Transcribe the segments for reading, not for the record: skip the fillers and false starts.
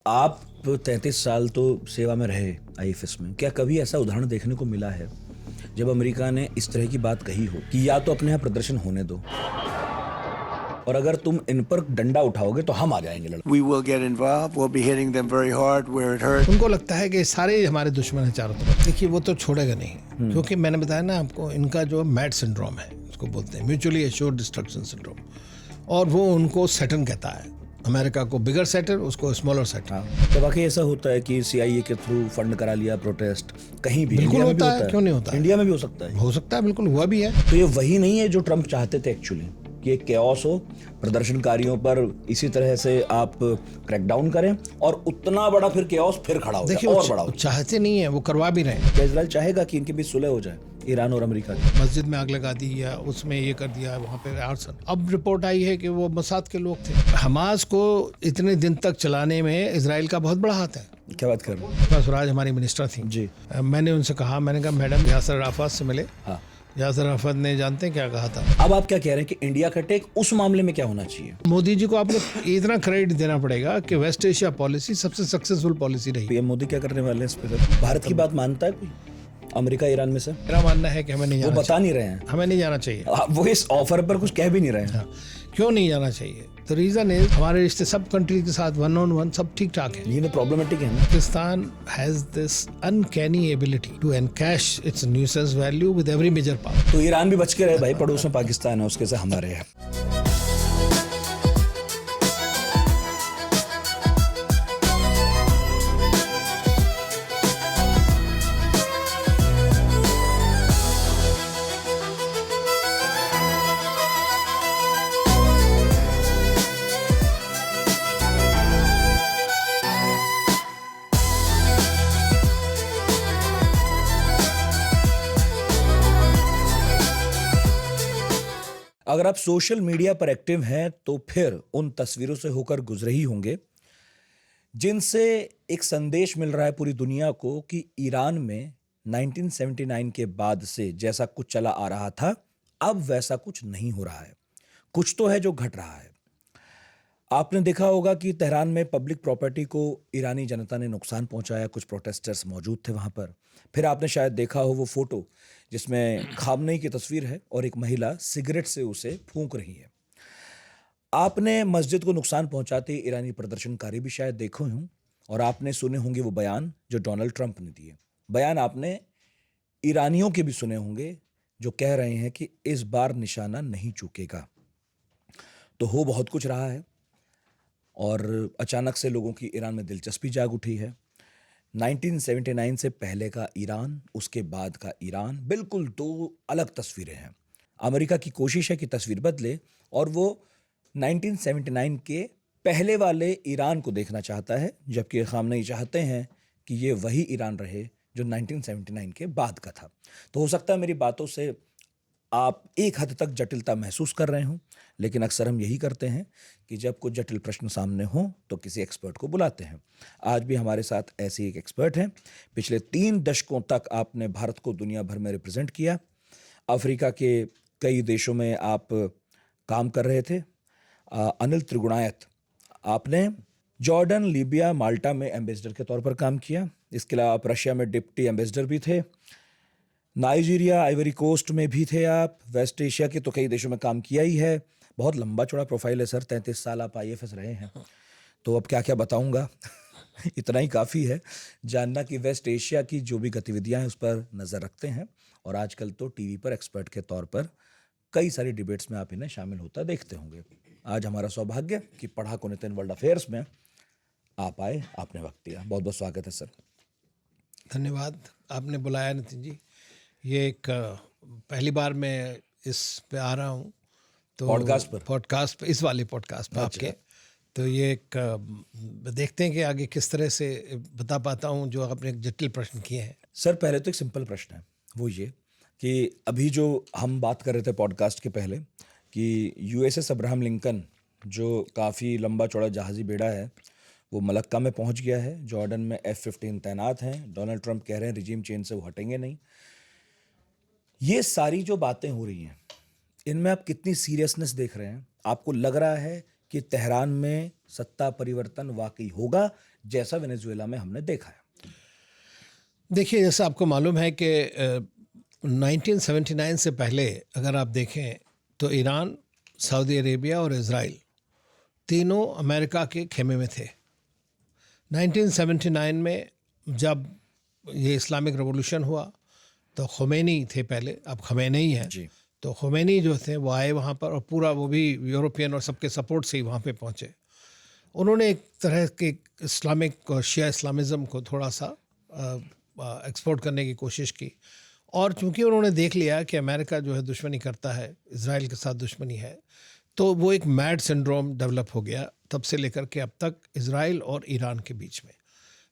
आप 33 साल तो सेवा में रहे आईएफएस में, क्या कभी ऐसा उदाहरण देखने को मिला है जब अमेरिका ने इस तरह की बात कही हो कि या तो अपने यहाँ प्रदर्शन होने दो और अगर तुम इन पर डंडा उठाओगे तो हम आ जाएंगे लड़ने। We will get involved. We'll be hitting them very hard where it hurts. उनको लगता है कि सारे हमारे दुश्मन हैं चारों तरफ। देखिए वो तो छोड़ेगा नहीं, क्योंकि मैंने बताया ना आपको, इनका जो मैड सिंड्रोम है उसको बोलते हैं, म्यूचुअली एश्योर्ड डिस्ट्रक्शन सिंड्रोम, और वो उनको सैटर्न कहता है। अमेरिका को बिगर सैटर्न, उसको स्मॉलर सैटर्न। तो वाकई ऐसा होता है कि सीआईए के थ्रू फंड करा लिया प्रोटेस्ट कहीं भी? बिल्कुल इंडिया में भी होता है, क्यों नहीं होता है? इंडिया में भी हो सकता है। हो सकता है, बिल्कुल हुआ भी है। तो ये वही नहीं है जो ट्रम्प चाहते थे एक्चुअली, कि एक कैओस हो, प्रदर्शनकारियों पर इसी तरह से आप क्रैकडाउन करें और उतना बड़ा फिर कैओस फिर खड़ा हो जाए और बड़ा हो। चाहते नहीं है, वो करवा भी रहे हैं। क्या इजराइल चाहेगा कि इनके बीच सुलह हो जाए, ईरान और अमेरिका की? मस्जिद में आग लगा दी या उसमें ये कर दिया, वहाँ पे आर्सन। अब रिपोर्ट आई है कि वो मोसाद के लोग थे। हमास को इतने दिन तक चलाने में इजराइल का बहुत बड़ा हाथ है। क्या बात कर रहे हैं? स्वराज हमारी मिनिस्टर थी जी। मैंने उनसे कहा, मैंने कहा मैडम यासर अराफात से मिले। हाँ। यासर अराफात ने जानते हैं क्या कहा था? अब आप क्या कह रहे हैं कि इंडिया का टेक उस मामले में क्या होना चाहिए? मोदी जी को आपने इतना क्रेडिट देना पड़ेगा कि वेस्ट एशिया पॉलिसी सबसे सक्सेसफुल पॉलिसी रही। पीएम मोदी क्या करने वाले हैं इस पे? भारत की बात मानता है कोई अमेरिका ईरान में से? मेरा मानना है कि हमें नहीं वो जाना बता नहीं रहे हैं। हमें नहीं जाना चाहिए। वो इस ऑफर पर कुछ कह भी नहीं रहे हैं। क्यों नहीं जाना चाहिए? तो रीजन इज हमारे रिश्ते सब कंट्री के साथ 1-on-1 सब ठीक ठाक है। ये प्रॉब्लमेटिक है ना। Pakistan has this uncanny ability to encash its nuisance value with every major power. तो ईरान भी बच के रहे भाई, पड़ोस में पाकिस्तान है, उसके से हमारे है। अगर आप सोशल मीडिया पर एक्टिव हैं तो फिर उन तस्वीरों से होकर गुजरे ही होंगे जिनसे एक संदेश मिल रहा है पूरी दुनिया को कि ईरान में 1979 के बाद से जैसा कुछ चला आ रहा था अब वैसा कुछ नहीं हो रहा है। कुछ तो है जो घट रहा है। आपने देखा होगा कि तेहरान में पब्लिक प्रॉपर्टी को ईरानी जनता ने नुकसान पहुंचाया, कुछ प्रोटेस्टर्स मौजूद थे वहां पर। फिर आपने शायद देखा हो वो फोटो जिसमें खामनेई की तस्वीर है और एक महिला सिगरेट से उसे फूंक रही है। आपने मस्जिद को नुकसान पहुंचाते ईरानी प्रदर्शनकारी भी शायद देखे हों और आपने सुने होंगे वो बयान जो डोनाल्ड ट्रंप ने दिए। बयान आपने ईरानियों के भी सुने होंगे जो कह रहे हैं कि इस बार निशाना नहीं चूकेगा। तो हो बहुत कुछ रहा है और अचानक से लोगों की ईरान में दिलचस्पी जाग उठी है। 1979 से पहले का ईरान, उसके बाद का ईरान, बिल्कुल दो अलग तस्वीरें हैं। अमेरिका की कोशिश है कि तस्वीर बदले और वो 1979 के पहले वाले ईरान को देखना चाहता है, जबकि खामनेई चाहते हैं कि ये वही ईरान रहे जो 1979 के बाद का था। तो हो सकता है मेरी बातों से आप एक हद तक जटिलता महसूस कर रहे हों, लेकिन अक्सर हम यही करते हैं कि जब कुछ जटिल प्रश्न सामने हों तो किसी एक्सपर्ट को बुलाते हैं। आज भी हमारे साथ ऐसी एक एक्सपर्ट हैं। पिछले 3 दशकों तक आपने भारत को दुनिया भर में रिप्रेजेंट किया। अफ्रीका के कई देशों में आप काम कर रहे थे। अनिल त्रिगुणायत, आपने जॉर्डन, लीबिया, माल्टा में एम्बेसडर के तौर पर काम किया। इसके अलावा आप रशिया में डिप्टी एम्बेसडर भी थे। नाइजीरिया, आइवरी कोस्ट में भी थे आप। वेस्ट एशिया के तो कई देशों में काम किया ही है। बहुत लंबा चौड़ा प्रोफाइल है सर। 33 साल आप आईएफएस रहे हैं। तो अब क्या क्या बताऊंगा इतना ही काफ़ी है जानना कि वेस्ट एशिया की जो भी गतिविधियां हैं उस पर नज़र रखते हैं और आजकल तो टीवी पर एक्सपर्ट के तौर पर कई सारी डिबेट्स में आप इन्हें शामिल होता देखते होंगे। आज हमारा सौभाग्य कि पढ़ाकू नितिन वर्ल्ड अफेयर्स में आप आए, आपने वक्त दिया। बहुत बहुत स्वागत है सर। धन्यवाद, आपने बुलाया नितिन जी। ये एक पहली बार मैं इस पे आ रहा हूँ, तो पॉडकास्ट पर इस वाले पॉडकास्ट पर आपके। तो ये एक देखते हैं कि आगे किस तरह से बता पाता हूँ जो आपने जटिल प्रश्न किए हैं। सर पहले तो एक सिंपल प्रश्न है, वो ये कि अभी जो हम बात कर रहे थे पॉडकास्ट के पहले कि यूएसएस अब्राहम लिंकन जो काफ़ी लंबा चौड़ा जहाज़ी बेड़ा है वो मलक्का में पहुंच गया है। जॉर्डन में F-15 तैनात हैं। डोनाल्ड ट्रंप कह रहे हैं रिजीम चेंज से वो हटेंगे नहीं। ये सारी जो बातें हो रही हैं इनमें आप कितनी सीरियसनेस देख रहे हैं? आपको लग रहा है कि तेहरान में सत्ता परिवर्तन वाकई होगा जैसा वेनेजुएला में हमने देखा है। देखिए, जैसा आपको मालूम है कि 1979 से पहले अगर आप देखें तो ईरान, सऊदी अरेबिया और इज़राइल तीनों अमेरिका के खेमे में थे। 1979 में जब ये इस्लामिक रेवोल्यूशन हुआ तो खुमैनी थे पहले, अब खमैनी हैं। तो खुमैनी जो थे वो आए वहाँ पर, और पूरा वो भी यूरोपियन और सबके सपोर्ट से ही वहाँ पे पहुँचे। उन्होंने एक तरह के इस्लामिक और शिया इस्लामिज़म को थोड़ा सा एक्सपोर्ट करने की कोशिश की, और चूंकि उन्होंने देख लिया कि अमेरिका जो है दुश्मनी करता है, इज़राइल के साथ दुश्मनी है, तो वो एक मैड सिंड्रोम डेवलप हो गया। तब से लेकर के अब तक इज़राइल और ईरान के बीच में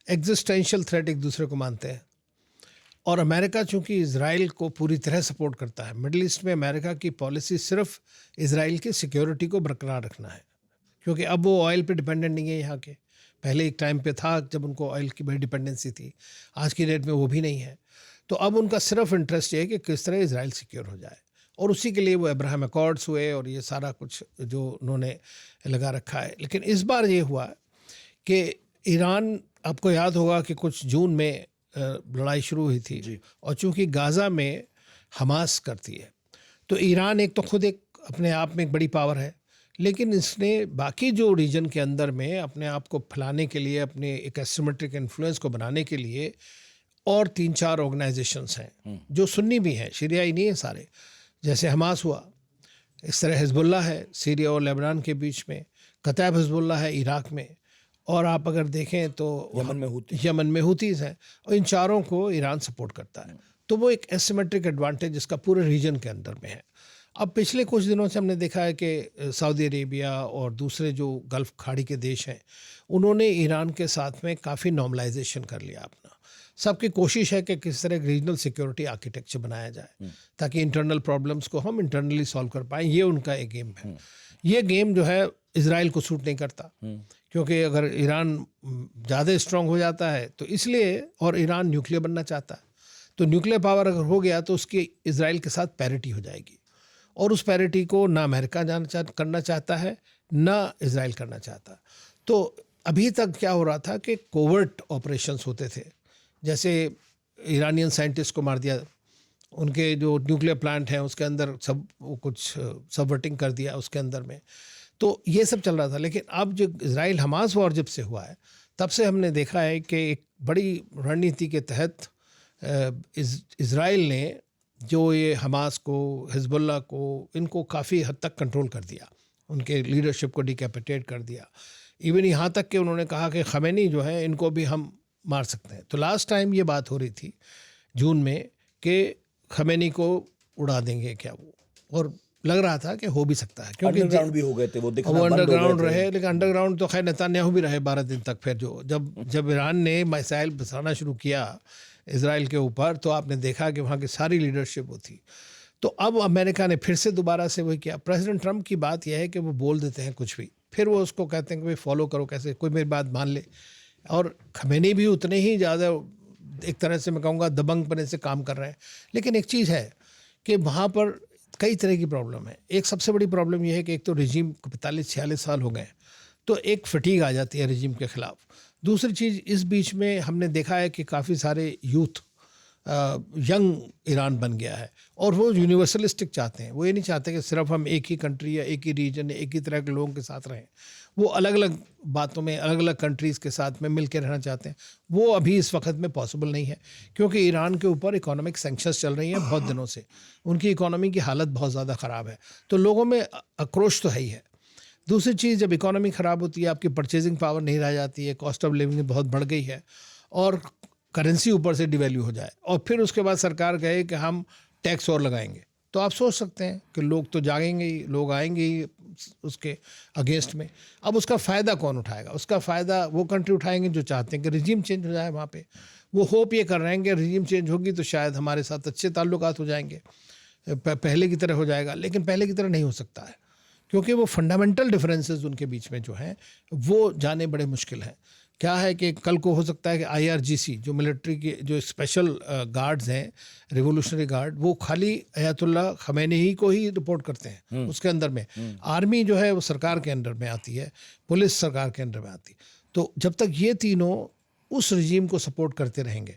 एग्जिस्टेंशियल थ्रेट एक दूसरे को मानते हैं। और अमेरिका चूंकि इज़राइल को पूरी तरह सपोर्ट करता है, मिडिल ईस्ट में अमेरिका की पॉलिसी सिर्फ इज़राइल की सिक्योरिटी को बरकरार रखना है, क्योंकि अब वो ऑयल पे डिपेंडेंट नहीं है यहाँ के। पहले एक टाइम पे था जब उनको ऑयल की बड़ी डिपेंडेंसी थी, आज की डेट में वो भी नहीं है। तो अब उनका सिर्फ इंटरेस्ट ये है कि किस तरह इज़राइल सिक्योर हो जाए, और उसी के लिए वो अब्राहम अकॉर्ड्स हुए और ये सारा कुछ जो उन्होंने लगा रखा है। लेकिन इस बार ये हुआ कि ईरान, आपको याद होगा कि कुछ जून में लड़ाई शुरू हुई थी, और चूंकि गाज़ा में हमास करती है, तो ईरान एक तो खुद एक अपने आप में एक बड़ी पावर है, लेकिन इसने बाकी जो रीजन के अंदर में अपने आप को फैलाने के लिए, अपने एक एसिमेट्रिक इन्फ्लुएंस को बनाने के लिए, और 3-4 ऑर्गेनाइजेशंस हैं जो सुन्नी भी हैं, शिरियाई नहीं है सारे, जैसे हमास हुआ, इस तरह हिजबुल्लाह है सीरिया और लेबनान के बीच में, कतैब हिजबुल्लाह है इराक में, और आप अगर देखें तो यमन में हुतीज़ हैं, और इन चारों को ईरान सपोर्ट करता है। तो वो एक एसिमेट्रिक एडवांटेज इसका पूरे रीजन के अंदर में है। अब पिछले कुछ दिनों से हमने देखा है कि सऊदी अरेबिया और दूसरे जो गल्फ़ खाड़ी के देश हैं, उन्होंने ईरान के साथ में काफ़ी नॉर्मलाइजेशन कर लिया अपना। सबकी कोशिश है कि किस तरह रीजनल सिक्योरिटी आर्किटेक्चर बनाया जाए ताकि इंटरनल प्रॉब्लम्स को हम इंटरनली सॉल्व कर पाएँ। ये उनका एक गेम है। ये गेम जो है इज़राइल को सूट नहीं करता, क्योंकि अगर ईरान ज़्यादा स्ट्रॉन्ग हो जाता है तो इसलिए, और ईरान न्यूक्लियर बनना चाहता है, तो न्यूक्लियर पावर अगर हो गया तो उसकी इज़राइल के साथ पैरिटी हो जाएगी, और उस पैरिटी को ना अमेरिका करना चाहता है, ना इज़राइल करना चाहता। तो अभी तक क्या हो रहा था कि कोवर्ट ऑपरेशंस होते थे, जैसे ईरानियन साइंटिस्ट को मार दिया, उनके जो न्यूक्लियर प्लांट हैं उसके अंदर सब वो कुछ सबवर्टिंग कर दिया उसके अंदर में, तो ये सब चल रहा था। लेकिन अब जो इज़राइल हमास वॉर जब से हुआ है, तब से हमने देखा है कि एक बड़ी रणनीति के तहत इज़राइल ने जो ये हमास को, हिजबुल्लाह को, इनको काफ़ी हद तक कंट्रोल कर दिया, उनके लीडरशिप को डिकैपिटेट कर दिया। इवन यहाँ तक कि उन्होंने कहा कि खमैनी जो है इनको भी हम मार सकते हैं। तो लास्ट टाइम ये बात हो रही थी जून में कि खमैनी को उड़ा देंगे क्या वो, और लग रहा था कि हो भी सकता है, क्योंकि अंडरग्राउंड भी हो गए थे, वो अंडरग्राउंड रहे। लेकिन अंडरग्राउंड तो खैर नेतन्याहू भी रहे 12 दिन तक। फिर जब ईरान ने मिसाइल बसाना शुरू किया इज़राइल के ऊपर, तो आपने देखा कि वहाँ की सारी लीडरशिप वो थी। तो अब अमेरिका ने फिर से दोबारा से वही किया। प्रेसिडेंट ट्रम्प की बात यह है कि वो बोल देते हैं कुछ भी, फिर वो उसको कहते हैं कि भाई फॉलो करो, कैसे कोई मेरी बात मान ले। और खमैनी भी उतने ही ज़्यादा एक तरह से मैं कहूँगा दबंग पने से काम कर रहे हैं। लेकिन एक चीज़ है कि वहाँ पर कई तरह की प्रॉब्लम है। एक सबसे बड़ी प्रॉब्लम यह है कि एक तो रिजीम को 45-46 साल हो गए, तो एक फटीग आ जाती है रिजीम के ख़िलाफ़। दूसरी चीज़, इस बीच में हमने देखा है कि काफ़ी सारे यूथ यंग ईरान बन गया है, और वो यूनिवर्सलिस्टिक चाहते हैं। वो ये नहीं चाहते कि सिर्फ हम एक ही कंट्री या एक ही रीजन या एक ही तरह के लोगों के साथ रहें। वो अलग अलग बातों में, अलग अलग कंट्रीज़ के साथ में मिल के रहना चाहते हैं। वो अभी इस वक्त में पॉसिबल नहीं है, क्योंकि ईरान के ऊपर इकोनॉमिक सैंक्शंस चल रही हैं बहुत दिनों से। उनकी इकोनॉमी की हालत बहुत ज़्यादा ख़राब है, तो लोगों में आक्रोश तो है ही है। दूसरी चीज़, जब इकोनॉमी ख़राब होती है, आपकी परचेजिंग पावर नहीं रह जाती है, कॉस्ट ऑफ लिविंग बहुत बढ़ गई है, और करेंसी ऊपर से डिवैल्यू हो जाए, और फिर उसके बाद सरकार कहे कि हम टैक्स और लगाएंगे, तो आप सोच सकते हैं कि लोग तो जागेंगे ही, लोग आएंगे ही उसके अगेंस्ट में। अब उसका फ़ायदा कौन उठाएगा? उसका फ़ायदा वो कंट्री उठाएंगे जो चाहते हैं कि रिजीम चेंज हो जाए वहाँ पे। वो होप ये कर रहे हैं कि रिजीम चेंज होगी तो शायद हमारे साथ अच्छे ताल्लुकात हो जाएंगे, पहले की तरह हो जाएगा। लेकिन पहले की तरह नहीं हो सकता है, क्योंकि वो फंडामेंटल डिफरेंसेस उनके बीच में जो हैं वो जाने बड़े मुश्किल हैं। क्या है कि कल को हो सकता है कि IRGC जो मिलिट्री के जो स्पेशल गार्ड्स हैं, रिवोल्यूशनरी गार्ड, वो खाली अयातुल्लाह खमैनी ही को ही रिपोर्ट करते हैं। उसके अंदर में आर्मी जो है वो सरकार के अंडर में आती है, पुलिस सरकार के अंडर में आती है। तो जब तक ये तीनों उस रजीम को सपोर्ट करते रहेंगे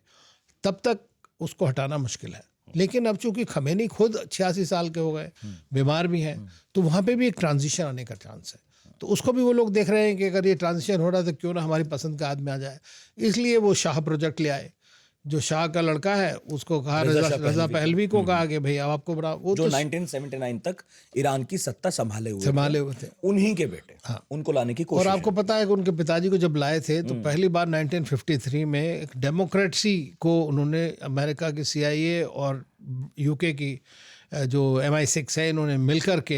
तब तक उसको हटाना मुश्किल है। लेकिन अब चूंकि खमेनी खुद 86 साल के हो गए, बीमार भी हैं, तो वहाँ पे भी एक ट्रांजिशन आने का चांस है। तो उसको भी वो लोग देख रहे हैं कि अगर ये ट्रांजिशन हो रहा है तो क्यों ना हमारी पसंद का आदमी आ जाए। इसलिए वो शाह प्रोजेक्ट ले आए, जो शाह का लड़का है उसको कहा, रजा पहलवी को कहा कि भाई अब आपको बड़ा, वो जो तो 1979 तक ईरान की सत्ता संभाले हुए थे, उन्हीं के बेटे, हाँ, उनको लाने की कोशिश। और आपको पता है कि उनके पिताजी को जब लाए थे तो पहली बार 1953 में एक डेमोक्रेसी को उन्होंने, अमेरिका की CIA और UK की जो MI6 है, इन्होंने मिलकर के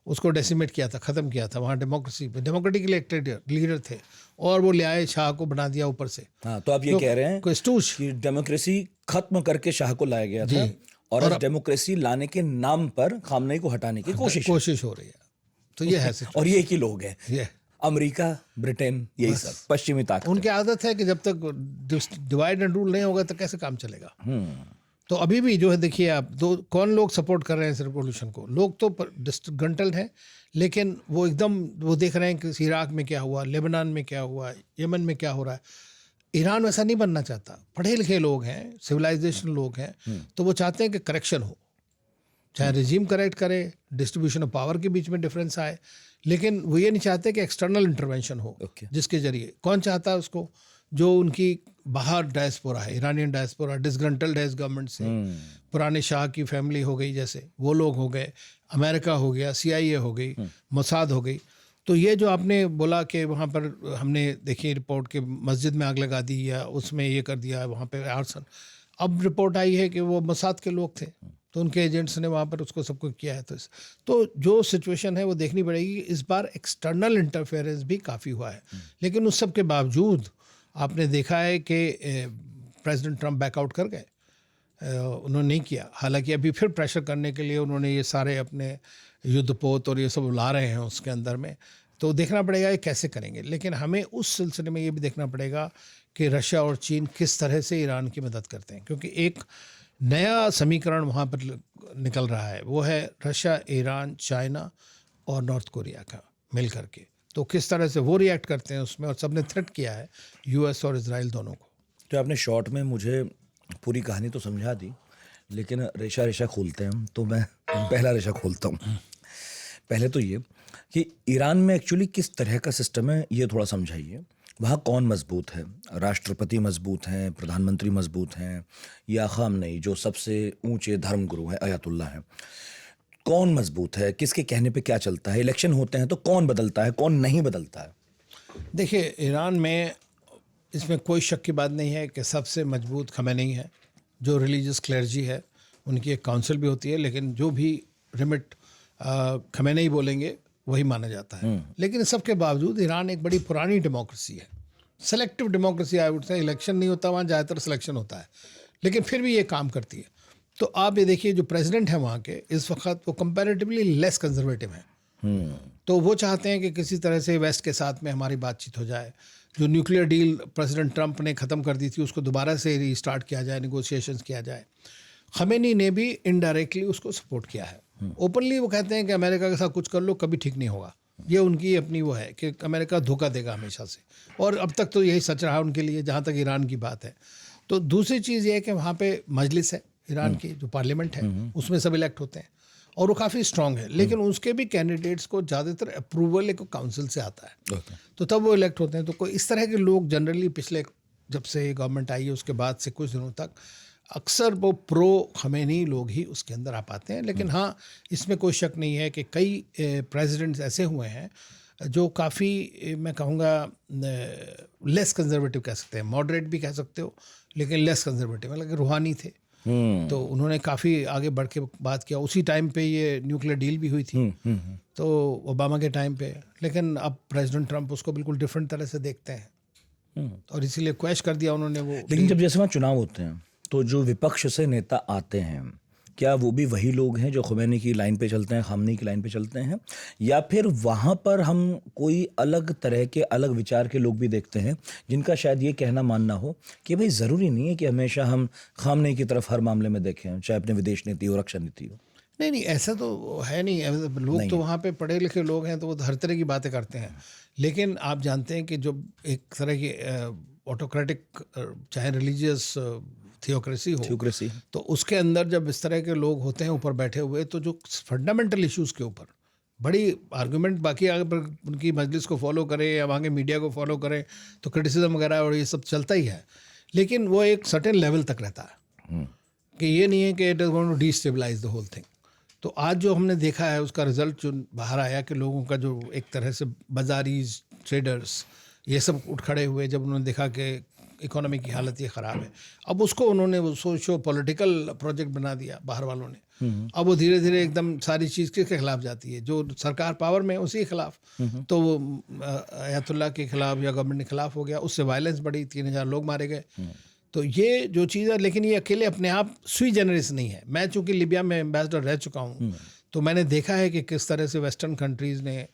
उसको डेसिमेट किया था, ख़त्म किया था। वहाँ डेमोक्रेटिकली इलेक्टेड लीडर थे और वो ले आए, शाह को बना दिया ऊपर से। हाँ, तो आप ये कह रहे हैं कि डेमोक्रेसी खत्म करके शाह को लाया गया था और आज डेमोक्रेसी लाने के नाम पर खामनेई को हटाने की कोशिश हो रही है। तो ये है और ये ही लोग हैं, अमेरिका, ब्रिटेन, यही सब पश्चिमी ताकत। उनकी आदत है कि जब तक डिवाइड एंड रूल नहीं होगा तो कैसे काम चलेगा। तो अभी भी जो है, देखिए आप, कौन लोग सपोर्ट कर रहे हैं इस रिवॉल्यूशन को? लोग तो डिस्ग्रंटल्ड हैं, लेकिन वो एकदम वो देख रहे हैं कि इराक में क्या हुआ, लेबनान में क्या हुआ, यमन में क्या हो रहा है। ईरान वैसा नहीं बनना चाहता। पढ़े लिखे लोग हैं, सिविलाइजेशन लोग हैं, तो वो चाहते हैं कि करेक्शन हो, चाहे रिजीम करेक्ट करे, डिस्ट्रीब्यूशन ऑफ पावर के बीच में डिफरेंस आए, लेकिन वो ये नहीं चाहते कि एक्सटर्नल इंटरवेंशन हो, जिसके जरिए कौन चाहता है उसको? जो उनकी बाहर डायस्पोरा है, ईरानियन डायस्पोरा, डिसग्रंटल्ड है इस गवर्नमेंट से, पुराने शाह की फैमिली हो गई, जैसे वो लोग हो गए, अमेरिका हो गया, CIA हो गई, मोसाद हो गई। तो ये जो आपने बोला कि वहाँ पर हमने देखी रिपोर्ट कि मस्जिद में आग लगा दी या उसमें ये कर दिया, वहाँ पे आर्सन, अब रिपोर्ट आई है कि वो मोसाद के लोग थे, तो उनके एजेंट्स ने वहाँ पर उसको सब कुछ किया है। तो जो सिचुएशन है वो देखनी पड़ेगी। इस बार एक्सटर्नल इंटरफेरेंस भी काफ़ी हुआ है, लेकिन उस सब के बावजूद आपने देखा है कि प्रेसिडेंट ट्रंप बैकआउट कर गए, उन्होंने नहीं किया। हालांकि अभी फिर प्रेशर करने के लिए उन्होंने ये सारे अपने युद्धपोत और ये सब ला रहे हैं उसके अंदर में, तो देखना पड़ेगा ये कैसे करेंगे। लेकिन हमें उस सिलसिले में ये भी देखना पड़ेगा कि रशिया और चीन किस तरह से ईरान की मदद करते हैं, क्योंकि एक नया समीकरण वहाँ पर निकल रहा है, वो है रशिया, ईरान, चाइना और नॉर्थ कोरिया का मिल करके। तो किस तरह से वो रिएक्ट करते हैं उसमें, और सबने थ्रेट किया है US और इजराइल दोनों को। तो आपने शॉर्ट में मुझे पूरी कहानी तो समझा दी, लेकिन रेशा खोलते हैं, तो मैं पहला रेशा खोलता हूँ। पहले तो ये कि ईरान में एक्चुअली किस तरह का सिस्टम है, ये थोड़ा समझाइए। वहाँ कौन मजबूत है? राष्ट्रपति मजबूत हैं, प्रधानमंत्री मजबूत हैं, या खामनेई जो सबसे ऊंचे धर्मगुरु हैं, अयातुल्ला हैं? कौन मजबूत है? किसके कहने पे क्या चलता है? इलेक्शन होते हैं तो कौन बदलता है, कौन नहीं बदलता है? देखिए, ईरान में इसमें कोई शक की बात नहीं है कि सबसे मजबूत खमेनी है। जो रिलीजियस क्लर्जी है उनकी एक काउंसिल भी होती है, लेकिन जो भी रिमिट खमेनी बोलेंगे वही माना जाता है। लेकिन सबके बावजूद ईरान एक बड़ी पुरानी डेमोक्रेसी है, selective democracy I would say. Election नहीं होता वहाँ, ज़्यादातर सिलेक्शन होता है, लेकिन फिर भी ये काम करती है। तो आप ये देखिए, जो प्रेसिडेंट है वहाँ के इस वक्त, वो कंपैरेटिवली लेस कंजर्वेटिव हैं। तो वो चाहते हैं कि किसी तरह से वेस्ट के साथ में हमारी बातचीत हो जाए। जो न्यूक्लियर डील प्रेसिडेंट ट्रंप ने ख़त्म कर दी थी, उसको दोबारा से रीस्टार्ट किया जाए, नेगोशिएशंस किया जाए। खमेनी ने भी इनडायरेक्टली उसको सपोर्ट किया है। ओपनली वो कहते हैं कि अमेरिका के साथ कुछ कर लो, कभी ठीक नहीं होगा। ये उनकी अपनी वो है कि अमेरिका धोखा देगा हमेशा से, और अब तक तो यही सच रहा उनके लिए, जहाँ तक ईरान की बात है। तो दूसरी चीज़ ये है कि वहाँ पे मजलिस है ईरान की, जो पार्लियामेंट है, उसमें सब इलेक्ट होते हैं और वो काफ़ी स्ट्रांग है, लेकिन उसके भी कैंडिडेट्स को ज़्यादातर अप्रूवल एक काउंसिल से आता है। तो तब वो इलेक्ट होते हैं। तो कोई इस तरह के लोग जनरली पिछले, जब से गवर्नमेंट आई है उसके बाद से कुछ दिनों तक, अक्सर वो प्रो खमेनी लोग ही उसके अंदर आ पाते हैं। लेकिन हाँ, इसमें कोई शक नहीं है कि कई प्रेसिडेंट्स ऐसे हुए हैं जो काफ़ी, मैं कहूँगा, लेस कंजर्वेटिव कह सकते हैं, मॉडरेट भी कह सकते हो, लेकिन लेस कंजर्वेटिव, मतलब रूहानी थे। तो उन्होंने काफ़ी आगे बढ़ के बात किया। उसी टाइम पे ये न्यूक्लियर डील भी हुई थी, तो ओबामा के टाइम पे। लेकिन अब प्रेसिडेंट ट्रंप उसको बिल्कुल डिफरेंट तरह से देखते हैं, और इसीलिए क्वेश्चन कर दिया उन्होंने वो। लेकिन जब जैसे वहाँ चुनाव होते हैं तो जो विपक्ष से नेता आते हैं, क्या वो भी वही लोग हैं जो खुमैनी की लाइन पे चलते हैं, खामनेई की लाइन पे चलते हैं, या फिर वहाँ पर हम कोई अलग तरह के, अलग विचार के लोग भी देखते हैं जिनका शायद ये कहना मानना हो कि भाई ज़रूरी नहीं है कि हमेशा हम खामनेई की तरफ हर मामले में देखें, चाहे अपने विदेश नीति हो, रक्षा नीति हो? नहीं ऐसा तो है नहीं। लोग तो वहाँ पे पढ़े लिखे लोग हैं तो वो हर तरह की बातें करते हैं, लेकिन आप जानते हैं कि जो एक तरह की ऑटोक्रेटिक चाहे रिलीजियस थियोक्रेसी हो, तो उसके अंदर जब इस तरह के लोग होते हैं ऊपर बैठे हुए, तो जो फंडामेंटल इश्यूज़ के ऊपर बड़ी आर्गूमेंट, बाकी अगर उनकी मजलिस को फॉलो करें या वहाँ के मीडिया को फॉलो करें तो क्रिटिसिज्म वगैरह और ये सब चलता ही है, लेकिन वो एक सर्टेन लेवल तक रहता है कि ये नहीं है कि it is going to destabilise the whole thing. तो आज जो हमने देखा है उसका रिजल्ट जो बाहर आया कि लोगों का जो एक तरह से बाजारी ट्रेडर्स ये सब उठ खड़े हुए जब उन्होंने देखा कि इकोनॉमी की हालत ये ख़राब है, अब उसको उन्होंने वो सोशो पॉलिटिकल प्रोजेक्ट बना दिया बाहर वालों ने। अब वो धीरे धीरे एकदम सारी चीज़ के खिलाफ जाती है, जो सरकार पावर में उसी के खिलाफ, तो वो आयतुल्ला के खिलाफ या गवर्नमेंट के खिलाफ हो गया, उससे वायलेंस बढ़ी, 3000 लोग मारे गए। तो ये जो चीज़ है, लेकिन ये अकेले अपने आप सुई जेनरिस नहीं है। मैं चूँकि लिबिया में एम्बेसडर रह चुका हूँ, तो मैंने देखा है कि किस तरह से वेस्टर्न कंट्रीज़ ने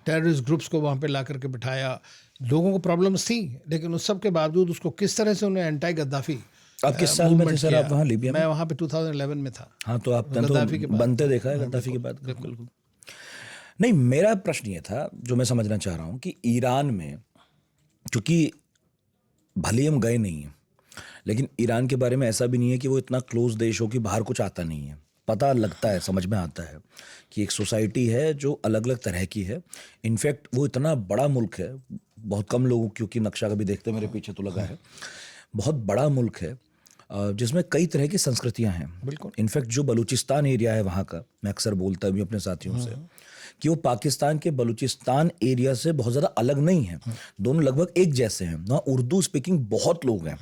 टेररिस्ट ग्रुप्स को वहाँ पे ला करके बिठाया। लोगों को प्रॉब्लम्स थी, लेकिन उस सब के बावजूद उसको किस तरह से उन्हें एंटी गद्दाफी। आप किस साल में थे सर आप वहाँ लिबिया में? मैं वहाँ पे 2011 में था। हाँ, तो आप गद्दाफी के बनते देखा है गद्दाफी के बाद? बिल्कुल। नहीं, मेरा प्रश्न ये था जो मैं समझना चाह रहा हूँ कि ईरान में, चूँकि भले हम गए नहीं हैं, लेकिन ईरान के बारे में ऐसा भी नहीं है कि वो इतना क्लोज देश हो कि बाहर कुछ आता नहीं है। पता लगता है, समझ में आता है कि एक सोसाइटी है जो अलग अलग तरह की है। इनफैक्ट वो इतना बड़ा मुल्क है, बहुत कम लोगों, क्योंकि नक्शा कभी देखते मेरे पीछे तो लगा है, बहुत बड़ा मुल्क है जिसमें कई तरह की संस्कृतियां हैं। बिल्कुल। इनफैक्ट जो बलूचिस्तान एरिया है वहाँ का, मैं अक्सर बोलता भी अपने साथियों से कि वो पाकिस्तान के बलूचिस्तान एरिया से बहुत ज़्यादा अलग नहीं है, दोनों लगभग एक जैसे हैं। वहाँ उर्दू स्पीकिंग बहुत लोग हैं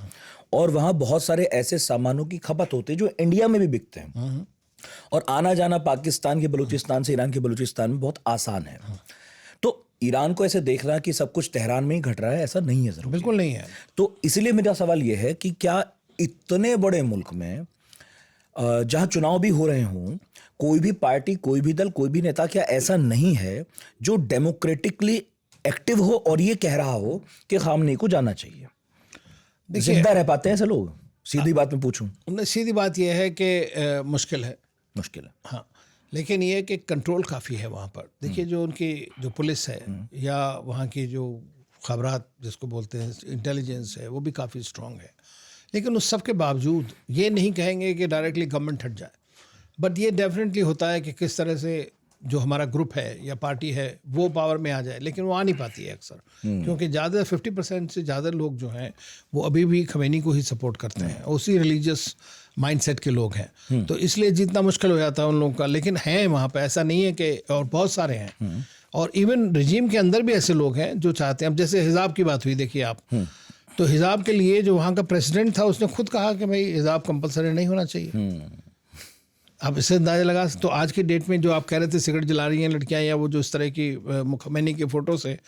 और वहाँ बहुत सारे ऐसे सामानों की खपत होती है जो इंडिया में भी बिकते हैं, और आना जाना पाकिस्तान के बलूचिस्तान से ईरान के बलूचिस्तान में बहुत आसान है। तो ईरान को ऐसे देख रहा कि सब कुछ तेहरान में ही घट रहा है, ऐसा नहीं है ज़रूर, बिल्कुल नहीं है। तो इसलिए मेरा सवाल यह है कि क्या इतने बड़े मुल्क में जहाँ चुनाव भी हो रहे हों, कोई भी पार्टी, कोई भी दल, कोई भी नेता, क्या ऐसा नहीं है जो डेमोक्रेटिकली एक्टिव हो और ये कह रहा हो कि खामनेई को जाना चाहिए? जिंदा रह पाते हैं ऐसे लोग? सीधी बात में पूछूं, सीधी बात यह है कि मुश्किल है। हाँ, लेकिन ये कि कंट्रोल काफ़ी है वहाँ पर। देखिए, जो उनकी जो पुलिस है या वहाँ की जो खबरात जिसको बोलते हैं इंटेलिजेंस है, वो भी काफ़ी स्ट्रॉन्ग है। लेकिन उस सब के बावजूद ये नहीं कहेंगे कि डायरेक्टली गवर्नमेंट हट जाए, बट ये डेफिनेटली होता है कि किस तरह से जो हमारा ग्रुप है या पार्टी है वो पावर में आ जाए, लेकिन वो आ नहीं पाती है अक्सर, क्योंकि ज़्यादा 50% से ज़्यादा लोग जो हैं वो अभी भी खमैनी को ही सपोर्ट करते हैं, उसी रिलीजियस माइंडसेट के लोग हैं। तो इसलिए जितना मुश्किल हो जाता है उन लोगों का, लेकिन हैं वहाँ पे, ऐसा नहीं है कि, और बहुत सारे हैं, और इवन रजीम के अंदर भी ऐसे लोग हैं जो चाहते हैं। अब जैसे हिजाब की बात हुई, देखिए आप, तो हिजाब के लिए जो वहाँ का प्रेसिडेंट था उसने खुद कहा कि भाई हिजाब कंपलसरी नहीं होना चाहिए। आप इससे अंदाजा लगा, तो आज की डेट में जो आप कह रहे थे सिगरेट जला रही हैं लड़कियां, या वो जो इस तरह की खमैनी की फ़ोटो से,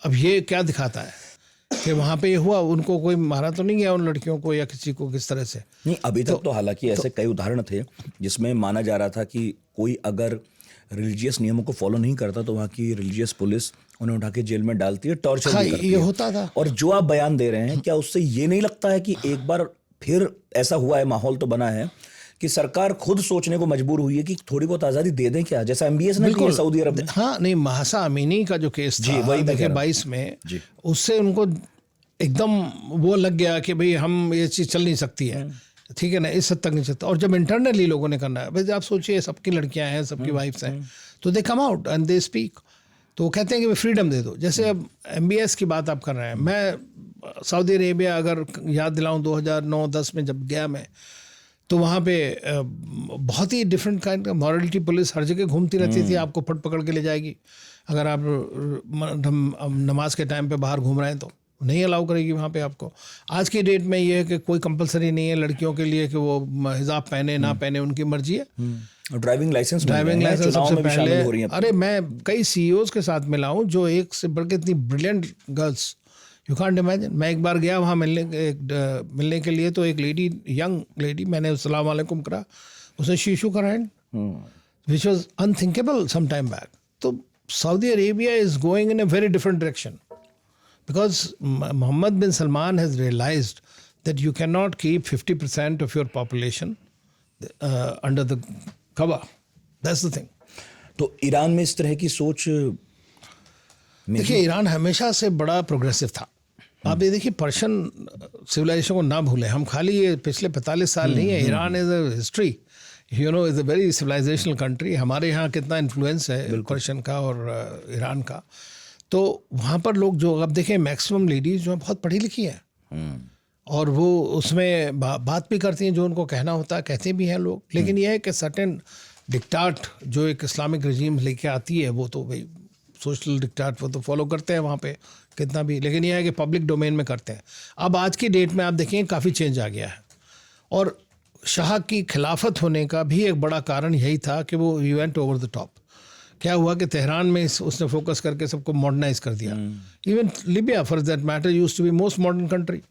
अब ये क्या दिखाता है कि वहाँ पे ये हुआ, उनको कोई मारा तो नहीं गया उन लड़कियों को या किसी को किस तरह से? नहीं, अभी तक तो हालांकि ऐसे कई उदाहरण थे जिसमें माना जा रहा था कि कोई अगर रिलीजियस नियमों को फॉलो नहीं करता तो वहाँ की रिलीजियस पुलिस उन्हें उठा के जेल में डालती है, टॉर्चर भी करती है। ये होता था। और जो आप बयान दे रहे हैं, क्या उससे ये नहीं लगता है कि एक बार फिर ऐसा हुआ है, माहौल तो बना है कि सरकार खुद सोचने को मजबूर हुई है कि थोड़ी बहुत आज़ादी दे दें क्या, जैसा MBS ने किया सऊदी अरब में? हाँ, नहीं, महासा अमीनी का जो केस था, वही देखिए 22 में, उससे उनको एकदम वो लग गया कि भाई हम ये चीज़ चल नहीं सकती है, ठीक है ना, इस हद तक नहीं सकता। और जब इंटरनली लोगों ने करना है, भाई आप सोचिए सबकी लड़कियां हैं, सबकी वाइफ्स हैं, तो they come out and they speak, तो वो कहते हैं कि फ्रीडम दे दो। जैसे अब MBS की बात आप कर रहे हैं, मैं सऊदी अरेबिया अगर याद दिलाऊं 2009-10 में जब गया मैं, तो वहाँ पे बहुत ही डिफरेंट काइंड का मॉरलिटी पुलिस हर जगह घूमती रहती थी, आपको फट पकड़ के ले जाएगी अगर आप नमाज के टाइम पे बाहर घूम रहे हैं, तो नहीं अलाउ करेगी वहाँ पे आपको। आज की डेट में ये है कि कोई कंपलसरी नहीं है लड़कियों के लिए कि वो हिजाब पहने ना पहने, उनकी मर्जी है। ड्राइविंग लाइसेंस सबसे पहले, अरे मैं कई CEOs के साथ मिला हूँ जो एक से बढ़ के इतनी brilliant girls, you can't imagine. मैं एक बार गया वहाँ मिलने के लिए, तो एक लेडी, यंग लेडी, मैंने अस्सलाम वालेकुम करा, उसने शीशु करा hand, which was unthinkable some time back. तो Saudi Arabia is going in a very different direction because Mohammed bin Salman has realized that you cannot keep 50% of your population under the cover. That's the thing. तो Iran में इस तरह की सोच देखिए, Iran हमेशा से बड़ा प्रोग्रेसिव था। आप ये देखिए, पर्शियन सिविलाइजेशन को ना भूलें हम, खाली ये पिछले 45 साल नहीं है। Iran is a history, is a very civilisational country. हमारे यहाँ कितना इन्फ्लुएंस है पर्शियन का और ईरान का। तो वहाँ पर लोग जो अब देखें, मैक्सिमम लेडीज जो है बहुत पढ़ी लिखी हैं और वो उसमें बात भी करती हैं, जो उनको कहना होता है कहते भी हैं लोग। लेकिन यह है कि सर्टेन डिक्टाट जो एक इस्लामिक रजीम लेके आती है, वो तो भाई सोशल डिक्टाट वो तो फॉलो करते हैं वहाँ पे कितना भी, लेकिन यह है कि पब्लिक डोमेन में करते हैं। अब आज की डेट में आप देखें काफ़ी चेंज आ गया है। और शाह की खिलाफत होने का भी एक बड़ा कारण यही था कि वो इवेंट ओवर द टॉप। क्या हुआ कि तेहरान में उसने फोकस करके सबको मॉडर्नाइज कर दिया। Even Libya for that matter used to be most modern country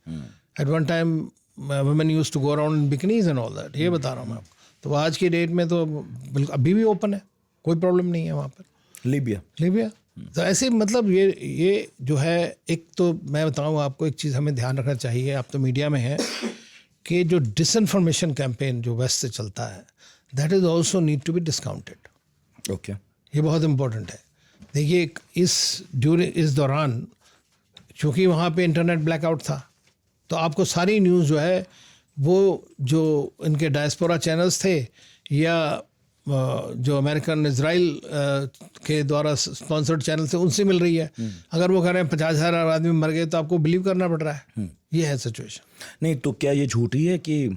at one time. Women used to go around in bikinis and all that. ये बता रहा हूँ मैं आपको। तो आज की डेट में तो बिल्कुल अभी भी ओपन है, कोई प्रॉब्लम नहीं है वहाँ पर। लिबिया तो ऐसे मतलब ये जो है, एक तो मैं बताऊँ आपको एक चीज़ हमें ध्यान रखना चाहिए, आप तो मीडिया में है, कि जो डिसइंफॉर्मेशन कैंपेन जो वेस्ट से चलता है, that is also need to be discounted. Okay, ये बहुत इम्पोर्टेंट है। देखिए, इस दौरान चूँकि वहाँ पे इंटरनेट ब्लैकआउट था, तो आपको सारी न्यूज़ जो है वो जो इनके डायस्पोरा चैनल्स थे या जो अमेरिकन इजराइल के द्वारा स्पॉन्सर्ड चैनल थे उनसे मिल रही है। अगर वो कह रहे हैं 50,000 आदमी मर गए, तो आपको बिलीव करना पड़ रहा है। ये है सिचुएशन। नहीं तो क्या ये झूठी है कि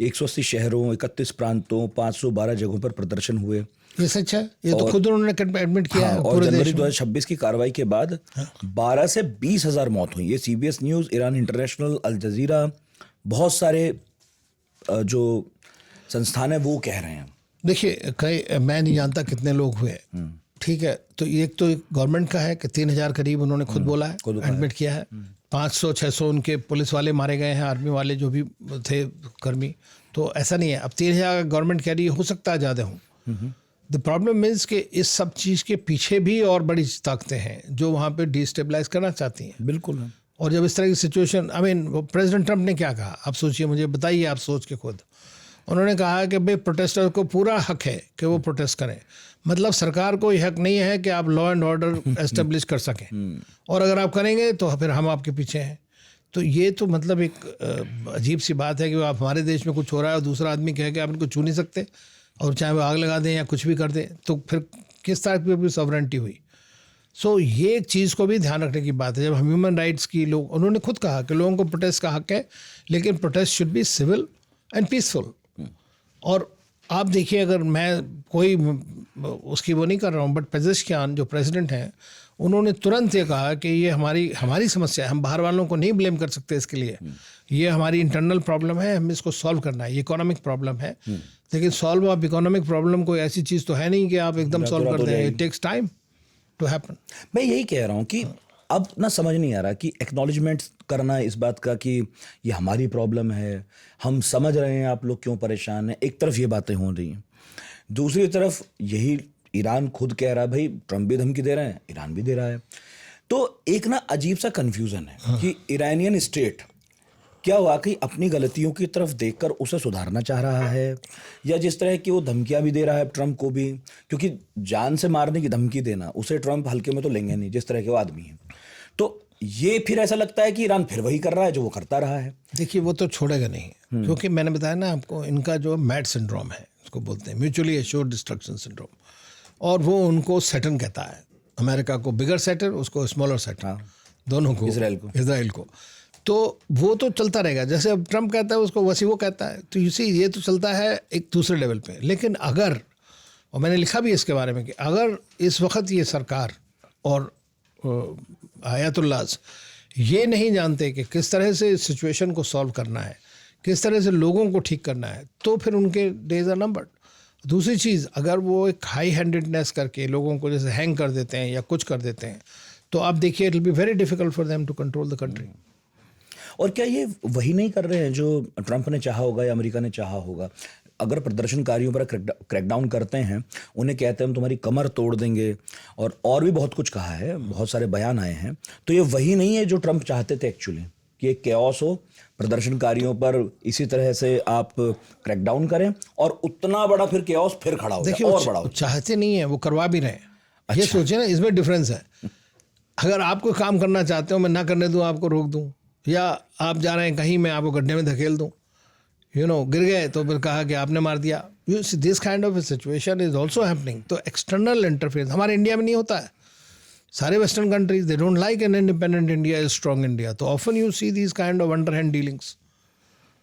180 शहरों 31 प्रांतों 512 जगहों पर प्रदर्शन हुए? ये सच है, ये तो खुद उन्होंने एडमिट किया है। और जनवरी 2026 की कार्रवाई के बाद 12 से 20,000 मौत हुई। ये CBS न्यूज़, ईरान इंटरनेशनल, अल जजीरा, बहुत सारे जो संस्थान है वो कह रहे हैं। देखिए, मैं नहीं जानता कितने लोग हुए, ठीक है। तो एक तो गवर्नमेंट का है कि 3,000 करीब उन्होंने खुद बोला है, एडमिट किया है। 500-600 उनके पुलिस वाले मारे गए हैं, आर्मी वाले जो भी थे कर्मी। तो ऐसा नहीं है। अब 3,000 गवर्नमेंट कह रही है, हो सकता है ज़्यादा हूँ। द प्रॉब्लम इज़ कि इस सब चीज़ के पीछे भी और बड़ी ताकतें हैं जो वहाँ पे डिस्टेबलाइज करना चाहती हैं। बिल्कुल है। और जब इस तरह की सिचुएशन, प्रेसिडेंट ट्रंप ने क्या कहा, आप सोचिए, मुझे बताइए, आप सोच के खुद। उन्होंने कहा कि भाई प्रोटेस्टर को पूरा हक है कि वो प्रोटेस्ट करें। मतलब सरकार को यह हक नहीं है कि आप लॉ एंड ऑर्डर एस्टेब्लिश कर सकें, और अगर आप करेंगे तो फिर हम आपके पीछे हैं। तो ये तो मतलब एक अजीब सी बात है कि आप हमारे देश में कुछ हो रहा है और दूसरा आदमी कहे कि आप इनको छू नहीं सकते, और चाहे वो आग लगा दें या कुछ भी कर दें, तो फिर किस तरह की अपनी सॉवरेंटी हुई। सो ये एक चीज़ को भी ध्यान रखने की बात है। जब हम ह्यूमन राइट्स की लोग, उन्होंने खुद कहा कि लोगों को प्रोटेस्ट का हक है, लेकिन protest should be civil and peaceful. और आप देखिए, अगर मैं कोई उसकी वो नहीं कर रहा हूँ, बट पेजेश्कियान जो प्रेसिडेंट हैं, उन्होंने तुरंत ये कहा कि ये हमारी समस्या है, हम बाहर वालों को नहीं ब्लेम कर सकते इसके लिए। ये हमारी इंटरनल प्रॉब्लम है, हमें इसको सॉल्व करना है। ये इकोनॉमिक प्रॉब्लम है, लेकिन सॉल्व ऑफ इकोनॉमिक प्रॉब्लम कोई ऐसी चीज़ तो है नहीं कि आप एकदम सॉल्व कर दें। It takes time to happen. मैं यही कह रहा हूँ कि अब ना समझ नहीं आ रहा कि एक्नॉलेजमेंट करना इस बात का कि ये हमारी प्रॉब्लम है, हम समझ रहे हैं आप लोग क्यों परेशान हैं। एक तरफ ये बातें हो रही हैं, दूसरी तरफ यही ईरान खुद कह रहा है, भाई ट्रंप भी धमकी दे रहे हैं, ईरान भी दे रहा है। तो एक ना अजीब सा कन्फ्यूज़न है कि ईरानियन स्टेट क्या वाकई अपनी गलतियों की तरफ देखकर उसे सुधारना चाह रहा है, या जिस तरह की वो धमकियां भी दे रहा है ट्रंप को भी, क्योंकि जान से मारने की धमकी देना उसे ट्रंप हल्के में तो लेंगे नहीं जिस तरह के वो आदमी हैं। तो ये फिर ऐसा लगता है कि ईरान फिर वही कर रहा है जो वो करता रहा है। देखिए, वो तो छोड़ेगा नहीं, क्योंकि मैंने बताया ना आपको, इनका जो मैड सिंड्रोम है, उसको बोलते हैं म्यूचुअली एश्योर्ड डिस्ट्रक्शन सिंड्रोम, और वो उनको सैटर्न कहता है। अमेरिका को बिगर सैटर्न, उसको स्मॉलर सैटर्न, दोनों को, इसराइल को। तो वो तो चलता रहेगा, जैसे अब ट्रंप कहता है उसको वैसे वो कहता है। तो इसी ये तो चलता है एक दूसरे लेवल पे। लेकिन अगर, और मैंने लिखा भी इसके बारे में, कि अगर इस वक्त ये सरकार और आयतुल्लाहs ये नहीं जानते कि किस तरह से सिचुएशन को सॉल्व करना है, किस तरह से लोगों को ठीक करना है, तो फिर उनके डेज आर नंबर्ड। दूसरी चीज़, अगर वो एक हाई हैंडेडनेस करके लोगों को जैसे हैंग कर देते हैं या कुछ कर देते हैं, तो आप देखिए, it will be very difficult for them to control the country. और क्या ये वही नहीं कर रहे हैं जो ट्रंप ने चाहा होगा या अमेरिका ने चाहा होगा? अगर प्रदर्शनकारियों पर क्रैकडाउन करते हैं, उन्हें कहते हैं हम तुम्हारी कमर तोड़ देंगे, और भी बहुत कुछ कहा है, बहुत सारे बयान आए हैं, तो ये वही नहीं है जो ट्रंप चाहते थे एक्चुअली? कि एक कैओस हो, प्रदर्शनकारियों पर इसी तरह से आप क्रैकडाउन करें और उतना बड़ा फिर कैओस फिर खड़ा हो जाए देखिए और बड़ा हो? चाहते नहीं है, वो करवा भी रहे हैं। ये सोचे ना, इसमें डिफरेंस है। अगर आप कोई काम करना चाहते हो, मैं ना करने दूं, आपको रोक दूं, या आप जा रहे हैं कहीं, मैं आपको गड्ढे में धकेल दूं, गिर गए तो फिर कहा कि आपने मार दिया। This kind of situation is also happening. तो एक्सटर्नल इंटरफेरेंस हमारे इंडिया में नहीं होता है। सारे western countries they don't like an independent India is strong India. तो often you see this kind of underhand dealings.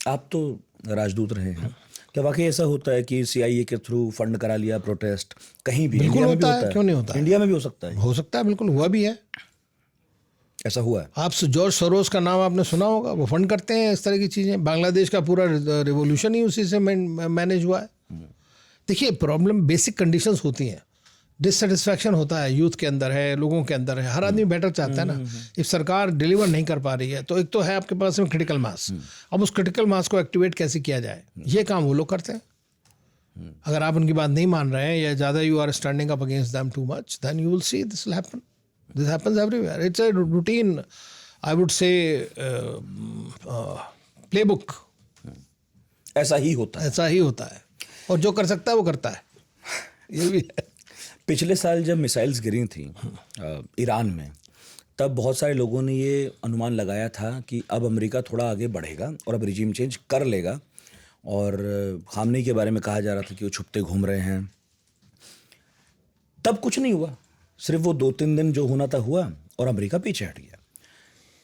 आप तो राजदूत रहे हैं, क्या वाकई ऐसा होता है कि सीआईए के थ्रू फंड करा लिया प्रोटेस्ट कहीं भी? बिल्कुल इंडिया में भी होता है, क्यों नहीं होता है? इंडिया में भी हो सकता है? हो सकता है, बिल्कुल हुआ भी है। ऐसा हुआ है? आप जॉर्ज सोरोस का नाम आपने सुना होगा, वो फंड करते हैं इस तरह की चीज़ें। बांग्लादेश का पूरा रिवोल्यूशन ही उसी से मैनेज हुआ है। देखिए, प्रॉब्लम बेसिक कंडीशंस होती हैं, डिससेटिस्फैक्शन होता है, यूथ के अंदर है, लोगों के अंदर है, हर आदमी बेटर चाहता है ना। इफ सरकार डिलीवर नहीं कर पा रही है तो एक तो है आपके पास में क्रिटिकल मास। अब उस क्रिटिकल मास को एक्टिवेट कैसे किया जाए, ये काम वो लोग करते हैं। अगर आप उनकी बात नहीं मान रहे हैं या ज़्यादा you are standing up against them too much, then you will see this will happen. This happens everywhere. It's a routine, I would say, playbook. ऐसा ही होता है? ऐसा ही होता है, और जो कर सकता है वो करता है। ये भी है। पिछले साल जब मिसाइल्स गिरी थी ईरान में, तब बहुत सारे लोगों ने ये अनुमान लगाया था कि अब अमेरिका थोड़ा आगे बढ़ेगा और अब रिजीम चेंज कर लेगा, और खामनेई के बारे में कहा जा रहा था कि वो छुपते घूम रहे हैं। तब कुछ नहीं हुआ, सिर्फ वो 2-3 दिन जो होना था हुआ और अमेरिका पीछे हट गया।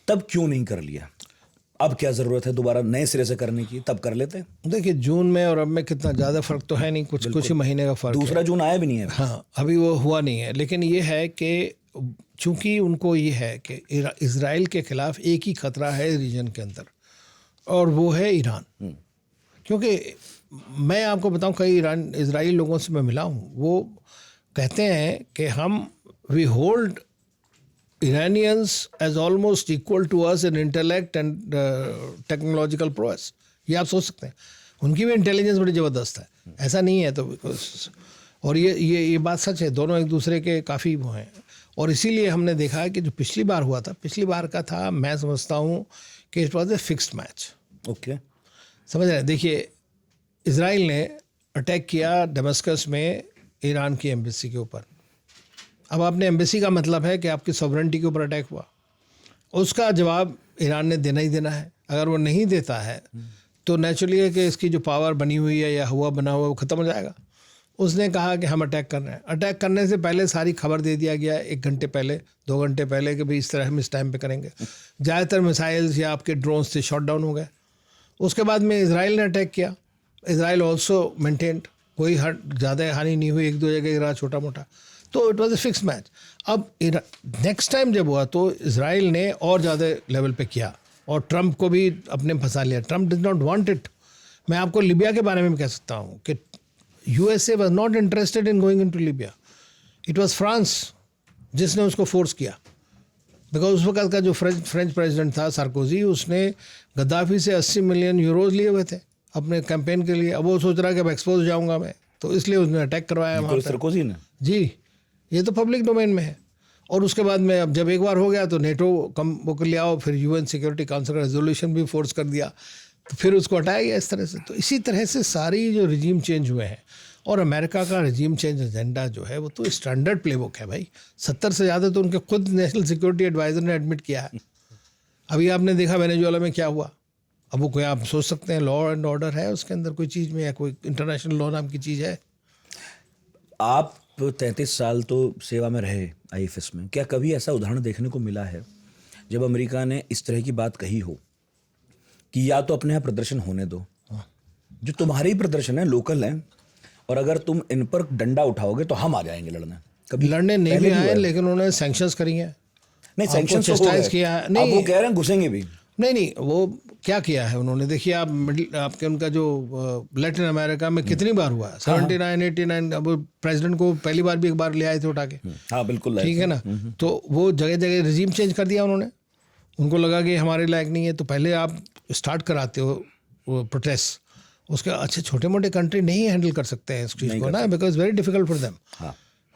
तब क्यों नहीं कर लिया? अब क्या ज़रूरत है दोबारा नए सिरे से करने की? तब कर लेते। देखिए, जून में और अब में कितना ज़्यादा फर्क तो है नहीं, कुछ ही महीने का फर्क। दूसरा जून आया भी नहीं है। हाँ, अभी वो हुआ नहीं है। लेकिन ये है कि चूंकि उनको ये है कि इजराइल के खिलाफ एक ही खतरा है रीजन के अंदर, और वो है ईरान। क्योंकि मैं आपको बताऊं, कई इजराइल लोगों से मैं मिला हूँ, वो कहते हैं कि हम we hold Iranians as almost equal to us in intellect and technological prowess। ये आप सोच सकते हैं, उनकी भी इंटेलिजेंस बड़ी ज़बरदस्त है, ऐसा नहीं है। तो और ये बात सच है, दोनों एक दूसरे के काफ़ी वो हैं। और इसीलिए हमने देखा है कि जो पिछली बार हुआ था, पिछली बार का था, मैं समझता हूँ कि it was a fixed match. Okay, समझ रहे हैं? देखिए, इजराइल ने अटैक किया दमस्कस में ईरान की एम्बेसी के ऊपर। अब आपने एम्बेसी का मतलब है कि आपकी सॉवरेनिटी के ऊपर अटैक हुआ, उसका जवाब ईरान ने देना ही देना है। अगर वो नहीं देता है तो नेचुरली है कि इसकी जो पावर बनी हुई है या हुआ बना हुआ वो ख़त्म हो जाएगा। उसने कहा कि हम अटैक कर रहे हैं। अटैक करने से पहले सारी खबर दे दिया गया 1 घंटे पहले, 2 घंटे पहले, कि भाई इस तरह हम इस टाइम पे करेंगे। ज़्यादातर मिसाइल्स या आपके ड्रोन्स से शॉट डाउन हो गए। उसके बाद में इजराइल ने अटैक किया। इजराइल ऑल्सो मेंटेन्ड, कोई ज़्यादा हानि नहीं हुई, 1-2 जगह गिरा छोटा मोटा। तो it was a fix match. अब नेक्स्ट टाइम जब हुआ तो इजराइल ने और ज़्यादा लेवल पे किया और ट्रंप को भी अपने फंसा लिया। Trump did not want it. मैं आपको लिबिया के बारे में भी कह सकता हूँ कि USA was not interested in going into Libya. It was France जिसने उसको फोर्स किया, बिकॉज उस वक्त का जो फ्रेंच प्रेसिडेंट था सार्कोजी, उसने गद्दाफी से 80 मिलियन यूरोज लिए हुए थे अपने कैंपेन के लिए। अब वो सोच रहा है कि अब एक्सपोज जाऊँगा मैं, तो इसलिए उसने अटैक करवाया वहाँ पर। सार्कोजी ने? जी, ये तो पब्लिक डोमेन में है। और उसके बाद में अब जब एक बार हो गया तो नेटो कम वो कर लिया, फिर यूएन सिक्योरिटी काउंसिल का रेजोल्यूशन भी फोर्स कर दिया, तो फिर उसको हटाया गया इस तरह से। तो इसी तरह से सारी जो रिजीम चेंज हुए हैं, और अमेरिका का रिजीम चेंज एजेंडा जो है वो तो स्टैंडर्ड प्लेबुक है भाई। 70 से ज़्यादा तो उनके खुद नेशनल सिक्योरिटी एडवाइज़र ने एडमिट किया है। अभी आपने देखा वेनेजुएला में क्या हुआ। अब वो कोई आप सोच सकते हैं लॉ एंड ऑर्डर है उसके अंदर कोई चीज़ में, या कोई इंटरनेशनल लॉ नाम की चीज़ है? आप 33 साल तो सेवा में रहे आईएफएस में, क्या कभी ऐसा उदाहरण देखने को मिला है जब अमेरिका ने इस तरह की बात कही हो कि या तो अपने यहाँ प्रदर्शन होने दो, जो तुम्हारे ही प्रदर्शन है, लोकल हैं, और अगर तुम इन पर डंडा उठाओगे तो हम आ जाएंगे लड़ने? कभी लड़ने नहीं भी आए, लेकिन उन्होंने सैंक्शंस करी हैं। नहीं, सैंक्शंस तो किया है। नहीं, वो कह रहे हैं घुसेंगे भी। नहीं, वो क्या किया है उन्होंने, देखिए आप आपके उनका जो लैटिन अमेरिका में कितनी बार हुआ है, 79, 89। अब प्रेसिडेंट को पहली बार भी एक बार ले आए थे उठा के। हाँ बिल्कुल, ठीक है ना। तो वो जगह जगह रिजीम चेंज कर दिया उन्होंने। उनको लगा कि हमारे लायक नहीं है, तो पहले आप स्टार्ट कराते हो वो प्रोटेस्ट। उसके अच्छे छोटे मोटे कंट्री नहीं हैंडल कर सकते हैं इस चीज़ को ना, because very difficult for them.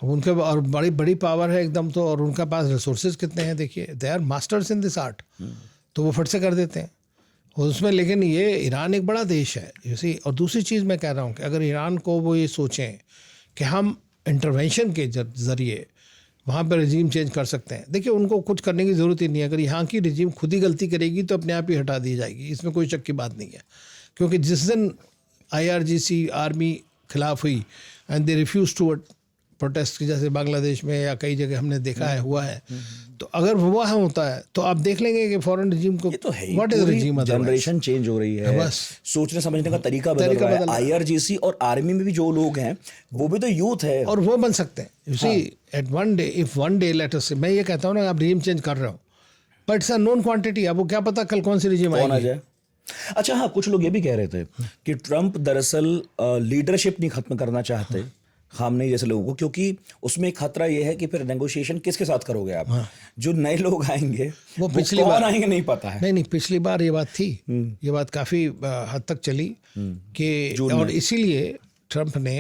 उनके और बड़ी बड़ी पावर है एकदम तो, और उनका पास रिसोर्सेज कितने हैं देखिए, they are masters in this art. तो वो फट से कर देते हैं और उसमें। लेकिन ये ईरान एक बड़ा देश है जैसे। और दूसरी चीज़ मैं कह रहा हूँ कि अगर ईरान को वो ये सोचें कि हम इंटरवेंशन के ज़रिए वहाँ पर रजीम चेंज कर सकते हैं, देखिए उनको कुछ करने की ज़रूरत ही नहीं है। अगर यहाँ की रजीम खुद ही गलती करेगी तो अपने आप ही हटा दी जाएगी, इसमें कोई शक की बात नहीं है। क्योंकि जिस दिन IRGC आर्मी खिलाफ हुई and they refuse to protest की, जैसे बांग्लादेश में या कई जगह हमने देखा है हुआ है, तो अगर वो होता है तो आप देख लेंगे कि फॉरेन रजीम को तो है व्हाट इज रजीम, जनरेशन चेंज हो रही है, बस सोचने समझने का तरीका बदल रहा है। IRGC और आर्मी में भी जो लोग हैं वो भी तो यूथ है और वो बन सकते हैं। You see at one day, if one day let us say, मैं ये कहता हूँ ना आप रजीम चेंज कर रहे हो but it's a known quantity, अब वो क्या पता कल कौन सी रजीम आएगी। अच्छा हाँ, कुछ लोग ये भी कह रहे थे कि ट्रंप दरअसल लीडरशिप नहीं खत्म करना चाहते खामनेई जैसे लोगों को, क्योंकि उसमें एक खतरा ये है कि फिर नेगोशिएशन किसके साथ करोगे आप। जो नए लोग आएंगे वो पिछली बार आएंगे नहीं पता है। नहीं, पिछली बार ये बात थी, ये बात काफ़ी हद तक चली कि, और इसीलिए ट्रंप ने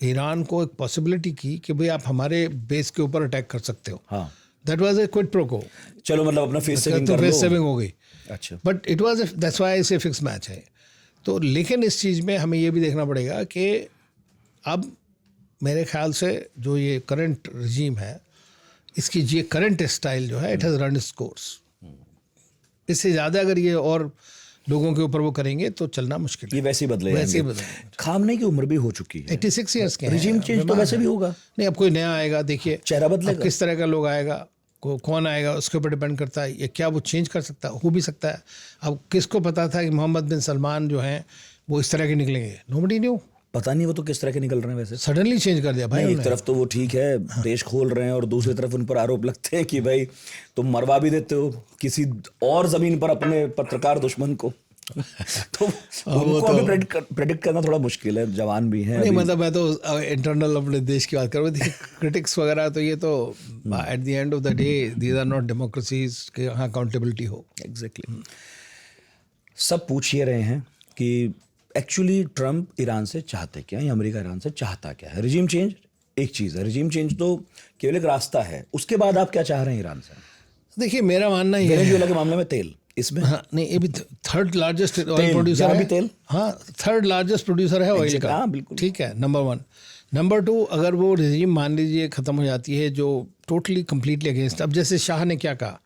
ईरान को एक पॉसिबिलिटी की कि भाई आप हमारे बेस के ऊपर अटैक कर सकते हो। हाँ, that was a quid pro को, चलो मतलब अपना फेस सेविंग कर लो, फेस सेविंग हो गई। अच्छा, but it was that's why it's a fix match है। तो लेकिन इस चीज़ में हमें ये भी देखना पड़ेगा कि अब मेरे ख्याल से जो ये करंट रजीम है, इसकी ये करंट स्टाइल जो है, it has run its course. इससे ज़्यादा अगर ये और लोगों के ऊपर वो करेंगे तो चलना मुश्किल है। ये वैसे ही बदलेगा। खामनेई की उम्र भी हो चुकी है, 86 ईयर्स के हैं। रजीम चेंज तो वैसे भी होगा। नहीं, अब कोई नया आएगा, देखिए चेहरा बदलेगा, किस तरह का लोग आएगा, कौन आएगा उसके ऊपर डिपेंड करता है। ये क्या वो चेंज कर सकता है, हो भी सकता है। अब किसको पता था कि मोहम्मद बिन सलमान जो हैं वो इस तरह के निकलेंगे, नोबडी न्यू। पता नहीं वो तो किस तरह के निकल रहे हैं वैसे, सडनली चेंज कर दिया भाई। एक तरफ तो वो ठीक है देश खोल रहे हैं और दूसरी तरफ उन पर आरोप लगते हैं कि भाई तुम मरवा भी देते हो किसी और जमीन पर अपने पत्रकार दुश्मन को। तो उनको अभी प्रेडिक्ट करना थोड़ा मुश्किल है, जवान भी हैं। नहीं मतलब मैं तो इंटरनल अपने देश की बात कर रहा हूँ। क्रिटिक्स वगैरह तो ये तो at the end of the day these are not democracies के यहाँ अकाउंटेबिलिटी हो। एग्जैक्टली। सब पूछ ये रहे हैं कि एक्चुअली ट्रंप ईरान से चाहते क्या, या अमेरिका ईरान से चाहता क्या है। रजीम चेंज एक चीज़ है, रजीम चेंज तो केवल एक रास्ता है, उसके बाद आप क्या चाह रहे हैं ईरान से? देखिए मेरा मानना ये वेनेजुएला के मामले में तेल इसमें, हाँ नहीं, ये भी थर्ड लार्जेस्ट ऑयल प्रोड्यूसर है, तेल, हाँ थर्ड लार्जेस्ट प्रोड्यूसर है ऑयल का। हाँ बिल्कुल ठीक है, नंबर 1। नंबर 2, अगर वो रजीम मान लीजिए ख़त्म हो जाती है जो टोटली कम्प्लीटली अगेंस्ट, अब जैसे शाह ने क्या कहा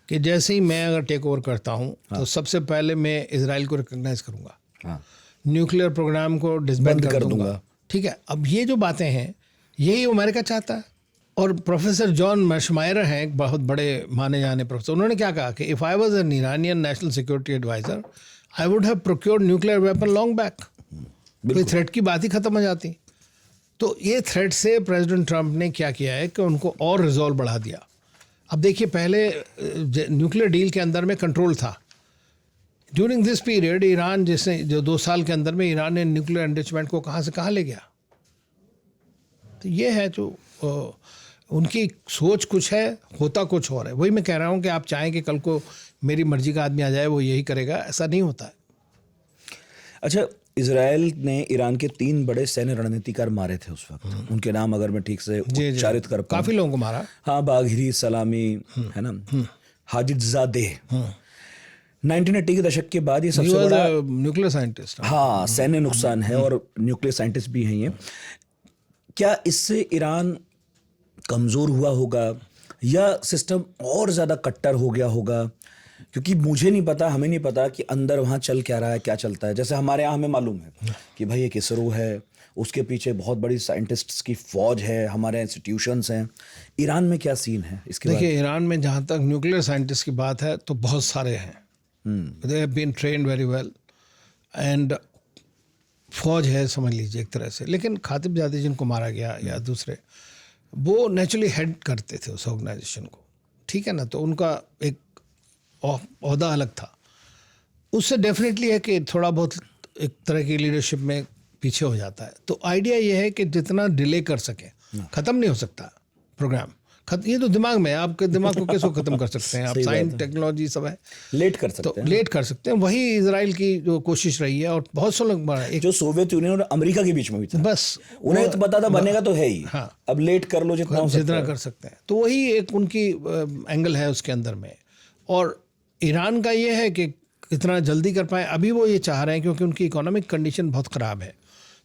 कि जैसे ही मैं अगर टेक ओवर करता हूँ तो सबसे पहले मैं इजराइल को रिकग्नाइज करूँगा, न्यूक्लियर प्रोग्राम को डिसबैंड कर दूंगा। ठीक है, अब ये जो बातें हैं यही अमेरिका चाहता है। और प्रोफेसर जॉन मैशमायर हैं एक बहुत बड़े माने जाने प्रोफेसर, उन्होंने क्या कहा कि if I was an Iranian national security adviser I would have procured nuclear weapon long back. कोई थ्रेट की बात ही ख़त्म हो जाती। तो ये थ्रेट से प्रेसिडेंट ट्रंप ने क्या किया है कि उनको और रिजॉल्व बढ़ा दिया। अब देखिए पहले न्यूक्लियर डील के अंदर में कंट्रोल था। ड्यूरिंग दिस पीरियड ईरान जैसे जो 2 साल के अंदर में ईरान ने न्यूक्लियर एनरिचमेंट को कहाँ से कहाँ ले गया। तो ये है जो उनकी सोच कुछ है, होता कुछ और है। वही मैं कह रहा हूँ कि आप चाहें कि कल को मेरी मर्जी का आदमी आ जाए वो यही करेगा, ऐसा नहीं होता है। अच्छा, इजराइल ने ईरान के 3 बड़े सैन्य रणनीतिकार मारे थे उस वक्त, उनके नाम अगर मैं ठीक से उच्चारित कर पाऊँ। काफ़ी लोगों को मारा, हाँ, बाघरी, सलामी है ना, हाजिदजादेह। 1980 के दशक के बाद ये सबसे बड़ा न्यूक्लियर साइंटिस्ट, हाँ, सैन्य नुकसान है और न्यूक्लियर साइंटिस्ट भी हैं ये। क्या इससे ईरान कमज़ोर हुआ होगा या सिस्टम और ज़्यादा कट्टर हो गया होगा? क्योंकि मुझे नहीं पता, हमें नहीं पता कि अंदर वहाँ चल क्या रहा है, क्या चलता है। जैसे हमारे यहाँ हमें मालूम है कि भाई एक इसरो है, उसके पीछे बहुत बड़ी साइंटिस्ट्स की फौज है, हमारे इंस्टीट्यूशंस हैं। ईरान में क्या सीन है इसके? देखिए ईरान में जहाँ तक न्यूक्लियर साइंटिस्ट की बात है तो बहुत सारे हैं, they have been trained very well and फौज है समझ लीजिए एक तरह से। लेकिन खातिबजादे जिनको मारा गया या दूसरे, वो नेचुरली हेड करते थे उस ऑर्गेनाइजेशन को, ठीक है ना, तो उनका एक ओहदा अलग था। उससे डेफिनेटली है कि थोड़ा बहुत एक तरह की लीडरशिप में पीछे हो जाता है। तो आइडिया ये है कि जितना डिले कर सके, ख़त्म नहीं हो सकता प्रोग्राम, ये तो दिमाग में है, आपके दिमाग को कैसे ख़त्म कर सकते हैं आप? साइंस टेक्नोलॉजी सब है, लेट कर सकते हैं, तो लेट कर सकते हैं। वही इजराइल की जो कोशिश रही है और बहुत से लोग जो सोवियत यूनियन और अमेरिका के बीच में भी था, बस उन्हें तो पता था बनेगा तो है ही, हाँ, अब लेट कर लो जितना कर सकते हैं। तो वही एक उनकी एंगल है उसके अंदर में। और ईरान का ये है कि कितना जल्दी कर पाए, अभी वो ये चाह रहे हैं क्योंकि उनकी इकोनॉमिक कंडीशन बहुत ख़राब है,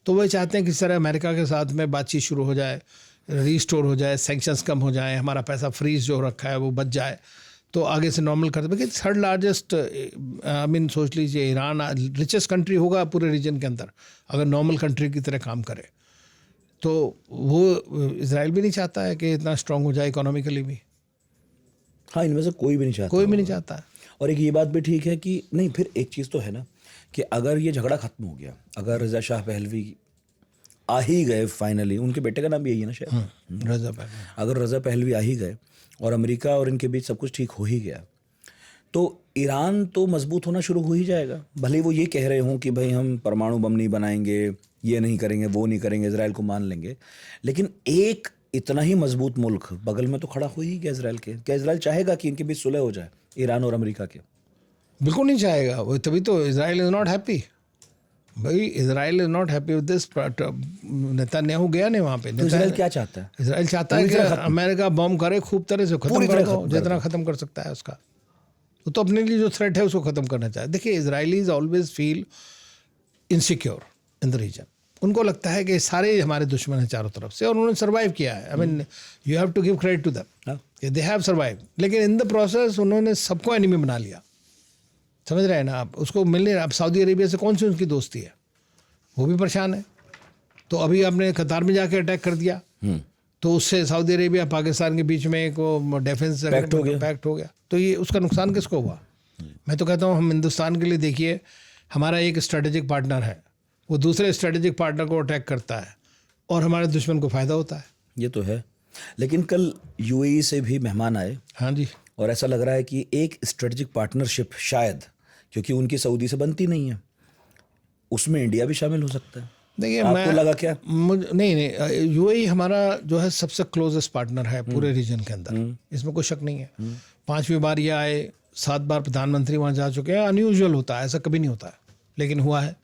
तो वो चाहते हैं कि इस तरह अमेरिका के साथ में बातचीत शुरू हो जाए, रीस्टोर हो जाए, सैंक्शंस कम हो जाए, हमारा पैसा फ्रीज जो रखा है वो बच जाए, तो आगे से नॉर्मल कर दे। थर्ड लार्जेस्ट आई मीन सोच लीजिए, ईरान रिचेस्ट कंट्री होगा पूरे रीजन के अंदर अगर नॉर्मल कंट्री की तरह काम करे, तो वो इजराइल भी नहीं चाहता है कि इतना स्ट्रांग हो जाए इकोनॉमिकली भी। हाँ, इनमें से कोई भी नहीं चाहता, कोई भी नहीं चाहता है। और एक ये बात भी ठीक है कि नहीं, फिर एक चीज़ तो है ना कि अगर ये झगड़ा खत्म हो गया, अगर रज़ा शाह पहलवी आ ही गए फाइनली, उनके बेटे का नाम भी यही है ना शायद, रज़ा पहलवी, अगर रज़ा पहलवी आ ही गए और अमेरिका और इनके बीच सब कुछ ठीक हो ही गया, तो ईरान तो मजबूत होना शुरू हो ही जाएगा। भले वो ये कह रहे हों कि भाई हम परमाणु बम नहीं बनाएंगे, ये नहीं करेंगे, वो नहीं करेंगे, इजराइल को मान लेंगे, लेकिन एक इतना ही मजबूत मुल्क बगल में तो खड़ा हो ही गया इजराइल के। क्या इजराइल चाहेगा कि इनके बीच सुलह हो जाए, ईरान और अमेरिका के? बिल्कुल नहीं चाहेगा वो, तभी तो इजराइल इज़ नॉट हैप्पी। भाई Israel is not happy with this. Netanyahu गया नहीं वहाँ पे। तो इजराइल क्या चाहता है? इजराइल चाहता है कि अमेरिका बम करे, खूब तरह से खत्म कर दो, जितना ख़त्म कर सकता है उसका। तो अपने लिए जो थ्रेट है उसको ख़त्म करना चाहे। देखिए, Israelis always feel insecure in the region. उनको लगता है कि सारे हमारे दुश्मन हैं चारों तरफ से, और उन्होंने सर्वाइव किया है। I mean you have to give credit to them, they have survive. लेकिन इन द प्रोसेस उन्होंने सबको एनिमी बना लिया। समझ रहे हैं ना आप? उसको मिल नहीं रहा। अब सऊदी अरेबिया से कौन सी उनकी दोस्ती है, वो भी परेशान है। तो अभी आपने कतार में जाके अटैक कर दिया, तो उससे सऊदी अरेबिया पाकिस्तान के बीच में एक डिफेंस पैक्ट हो गया। तो ये उसका नुकसान किसको हुआ? मैं तो कहता हूँ हम हिंदुस्तान के लिए, देखिए हमारा एक स्ट्रेटेजिक पार्टनर है, वो दूसरे स्ट्रेटेजिक पार्टनर को अटैक करता है और हमारे दुश्मन को फ़ायदा होता है। ये तो है। लेकिन कल यूएई से भी मेहमान आए। हाँ जी। और ऐसा लग रहा है कि एक स्ट्रेटेजिक पार्टनरशिप शायद, क्योंकि उनकी सऊदी से बनती नहीं है, उसमें इंडिया भी शामिल हो सकता है। देखिए, आपको लगा क्या? नहीं, यूएई हमारा जो है सबसे क्लोजेस्ट पार्टनर है पूरे रीजन के अंदर, इसमें कोई शक नहीं है। 5वीं बार ये आए, 7 बार प्रधानमंत्री वहाँ जा चुके हैं। अनयूजुअल होता है, ऐसा कभी नहीं होता है, लेकिन हुआ है।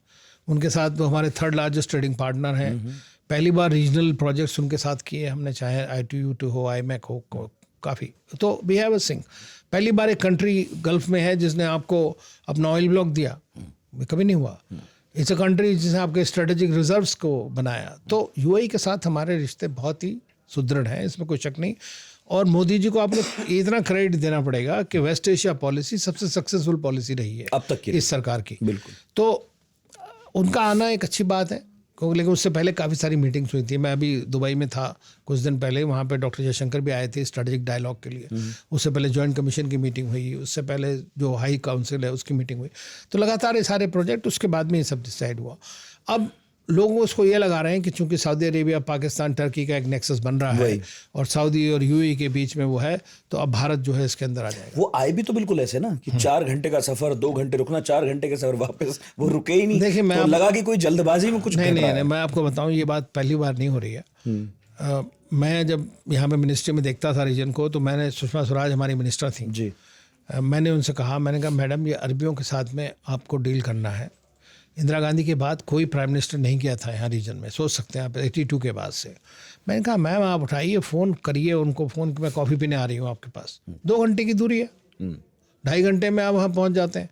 उनके साथ तो हमारे थर्ड लार्जेस्ट ट्रेडिंग पार्टनर हैं। पहली बार रीजनल प्रोजेक्ट्स उनके साथ किए हमने, चाहे ITU हो, IMEC हो, काफ़ी। तो वी हैव अ सिंग। पहली बार एक कंट्री गल्फ में है जिसने आपको अपना ऑयल ब्लॉक दिया, कभी नहीं हुआ। इट्स अ कंट्री जिसने आपके स्ट्रेटेजिक रिजर्व्स को बनाया। तो यूएई के साथ हमारे रिश्ते बहुत ही सुदृढ़ हैं, इसमें कोई शक नहीं। और मोदी जी को आपने इतना क्रेडिट देना पड़ेगा कि वेस्ट एशिया पॉलिसी सबसे सक्सेसफुल पॉलिसी रही है अब तक की इस सरकार की। बिल्कुल। तो उनका आना एक अच्छी बात है, लेकिन उससे पहले काफ़ी सारी मीटिंग्स हुई थी। मैं अभी दुबई में था कुछ दिन पहले, वहाँ पे डॉक्टर जयशंकर भी आए थे स्ट्रेटेजिक डायलॉग के लिए। उससे पहले जॉइंट कमीशन की मीटिंग हुई, उससे पहले जो हाई काउंसिल है उसकी मीटिंग हुई। तो लगातार ये सारे प्रोजेक्ट, उसके बाद में ये सब डिसाइड हुआ। अब लोग उसको ये लगा रहे हैं कि चूंकि सऊदी अरेबिया, पाकिस्तान, टर्की का एक नेक्सस बन रहा है और सऊदी और यूएई के बीच में वो है, तो अब भारत जो है इसके अंदर आ जाएगा। वो आए भी तो बिल्कुल ऐसे ना कि 4 घंटे का सफर, 2 घंटे रुकना, 4 घंटे का सफर वापस, वो रुके ही नहीं। देखिए, मैं तो लगा कि कोई जल्दबाजी में कुछ नहीं, मैं आपको बताऊं, ये बात पहली बार नहीं हो रही है। मैं जब यहाँ पे मिनिस्ट्री में देखता था रीजन को, तो मैंने, सुषमा स्वराज हमारी मिनिस्टर थी जी, मैंने उनसे कहा, मैंने कहा मैडम ये अरबियों के साथ में आपको डील करना है। इंदिरा गांधी के बाद कोई प्राइम मिनिस्टर नहीं किया था यहाँ रीजन में, सोच सकते हैं आप, 82 के बाद से। मैंने कहा मैम आप उठाइए, फ़ोन करिए उनको, फ़ोन मैं कॉफ़ी पीने आ रही हूँ आपके पास, 2 घंटे की दूरी है, 2.5 घंटे में आप वहाँ पहुँच जाते हैं।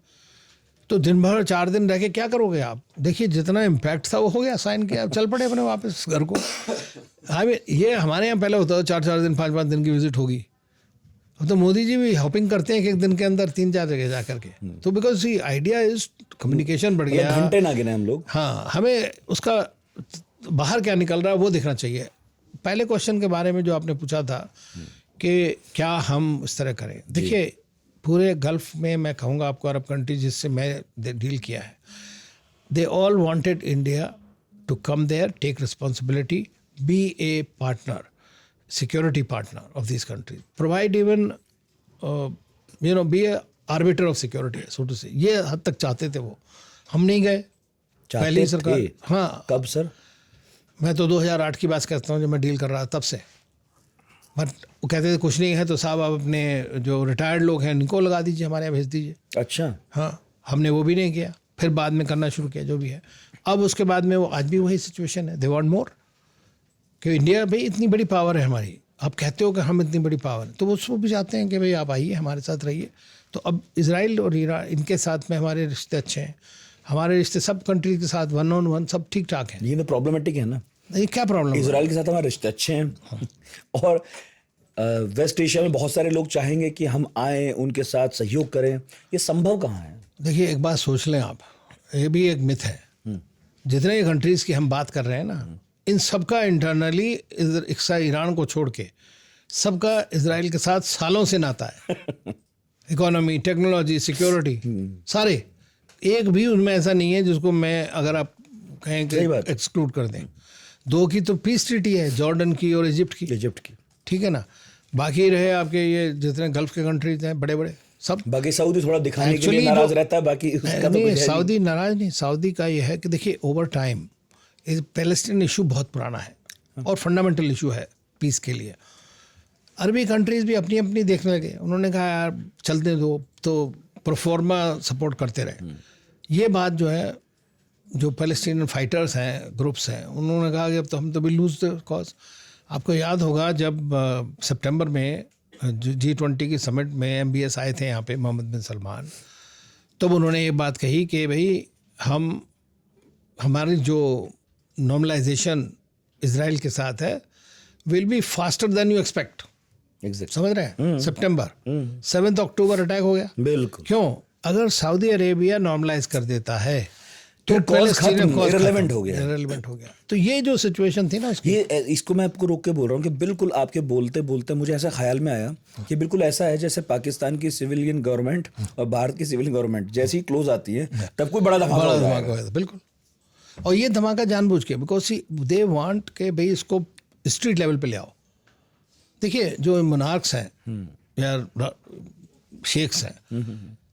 तो दिन भर 4 दिन रह के क्या करोगे आप? देखिए जितना इम्पैक्ट था वो हो गया, साइन किया, चल पड़े अपने वापस घर को। हाँ, ये हमारे यहाँ पहले होता था 4-4 दिन, 5-5 दिन की विजिट होगी। अब तो मोदी जी भी हॉपिंग करते हैं कि एक दिन के अंदर 3-4 जगह जा करके। तो because see idea is communication बढ़ गया, घंटे ना गिने हम लोग। हाँ, हमें उसका बाहर क्या निकल रहा है वो देखना चाहिए। पहले क्वेश्चन के बारे में जो आपने पूछा था कि क्या हम इस तरह करें, देखिए पूरे गल्फ में मैं कहूँगा आपको, अरब कंट्री जिससे मैं डील किया है, they all wanted India to come there, take responsibility, be a partner, security partner of these countries, provide even be a arbiter of security, so to say। ये हद तक चाहते थे वो, हम नहीं गए। पहली सरकार, हाँ। कब सर? मैं तो 2008 की बात करता हूँ जब मैं डील कर रहा था, तब से। बट वो कहते थे कुछ नहीं है तो साहब आप अपने जो रिटायर्ड लोग हैं उनको लगा दीजिए, हमारे यहाँ भेज दीजिए। अच्छा। हाँ, हमने वो भी नहीं किया, फिर बाद में करना शुरू किया जो भी है। अब उसके बाद में वो आज भी वही सिचुएशन है, दे वांट मोर, कि इंडिया भाई इतनी बड़ी पावर है हमारी, आप कहते हो कि हम इतनी बड़ी पावर है, तो वो उसको भी चाहते हैं कि भाई आप आइए हमारे साथ रहिए, तो अब इजराइल और ईरान, इनके साथ में हमारे रिश्ते अच्छे हैं, हमारे रिश्ते सब कंट्री के साथ 1-on-1 सब ठीक ठाक हैं। ये तो प्रॉब्लमेटिक है ना, ये क्या प्रॉब्लम है? इजराइल के साथ हमारे रिश्ते अच्छे हैं और वेस्ट एशिया में बहुत सारे लोग चाहेंगे कि हम आए, उनके साथ सहयोग करें, ये संभव कहाँ है? देखिए एक बात सोच लें आप, ये भी एक मिथ है। जितने कंट्रीज की हम बात कर रहे हैं ना, इन सबका इंटरनली ईरान को छोड़ के सबका इजराइल के साथ सालों से नाता है। इकोनॉमी, टेक्नोलॉजी, सिक्योरिटी, सारे, एक भी उनमें ऐसा नहीं है जिसको मैं, अगर आप कहें कि एक्सक्लूड कर दें। दो की तो पीस ट्रीटी है, जॉर्डन की और इजिप्ट की, ठीक है ना। बाकी रहे आपके ये जितने गल्फ के कंट्रीज हैं बड़े बड़े सब, बाकी सऊदी थोड़ा दिखाने के लिए नाराज रहता है, बाकी उसका तो नहीं, सऊदी नाराज नहीं। सऊदी का ये है कि देखिए ओवर टाइम पैलेस्टीन इशू बहुत पुराना है और फंडामेंटल इशू है पीस के लिए। अरबी कंट्रीज भी अपनी अपनी देखने लगे, उन्होंने कहा यार चलते दो, तो प्रोफॉर्मा सपोर्ट करते रहे। ये बात जो है, जो पैलेस्टीनियन फाइटर्स हैं, ग्रुप्स हैं, उन्होंने कहा कि अब तो हम तो भी लूज द कॉज। आपको याद होगा जब सितंबर में G20 की समिट में MBS आए थे यहाँ पे, मोहम्मद बिन सलमान, तब उन्होंने ये बात कही कि भाई हमारी जो नॉर्मलाइजेशन इजराइल के साथ है will be faster than you expect. समझ रहे हैं? सितंबर 7 अक्टूबर अटैक हो गया। बिल्कुल। क्यों? अगर सऊदी अरेबिया नॉर्मलाइज कर देता है तो इररिलेवेंट हो गया। तो ये जो सिचुएशन थी ना उसकी, ये इसको मैं आपको रोक के बोल रहा हूँ कि बिल्कुल आपके बोलते बोलते मुझे ऐसा ख्याल में आया कि बिल्कुल ऐसा है जैसे पाकिस्तान की सिविलियन गवर्नमेंट और भारत की सिविलियन गवर्नमेंट जैसे ही क्लोज आती है तब कोई बड़ा धमाका होगा। बिल्कुल। और ये धमाका जानबूझ के, बिकॉज दे वांट के भाई इसको स्ट्रीट लेवल पे ले आओ। देखिए जो मोनार्क्स हैं या शेख्स हैं,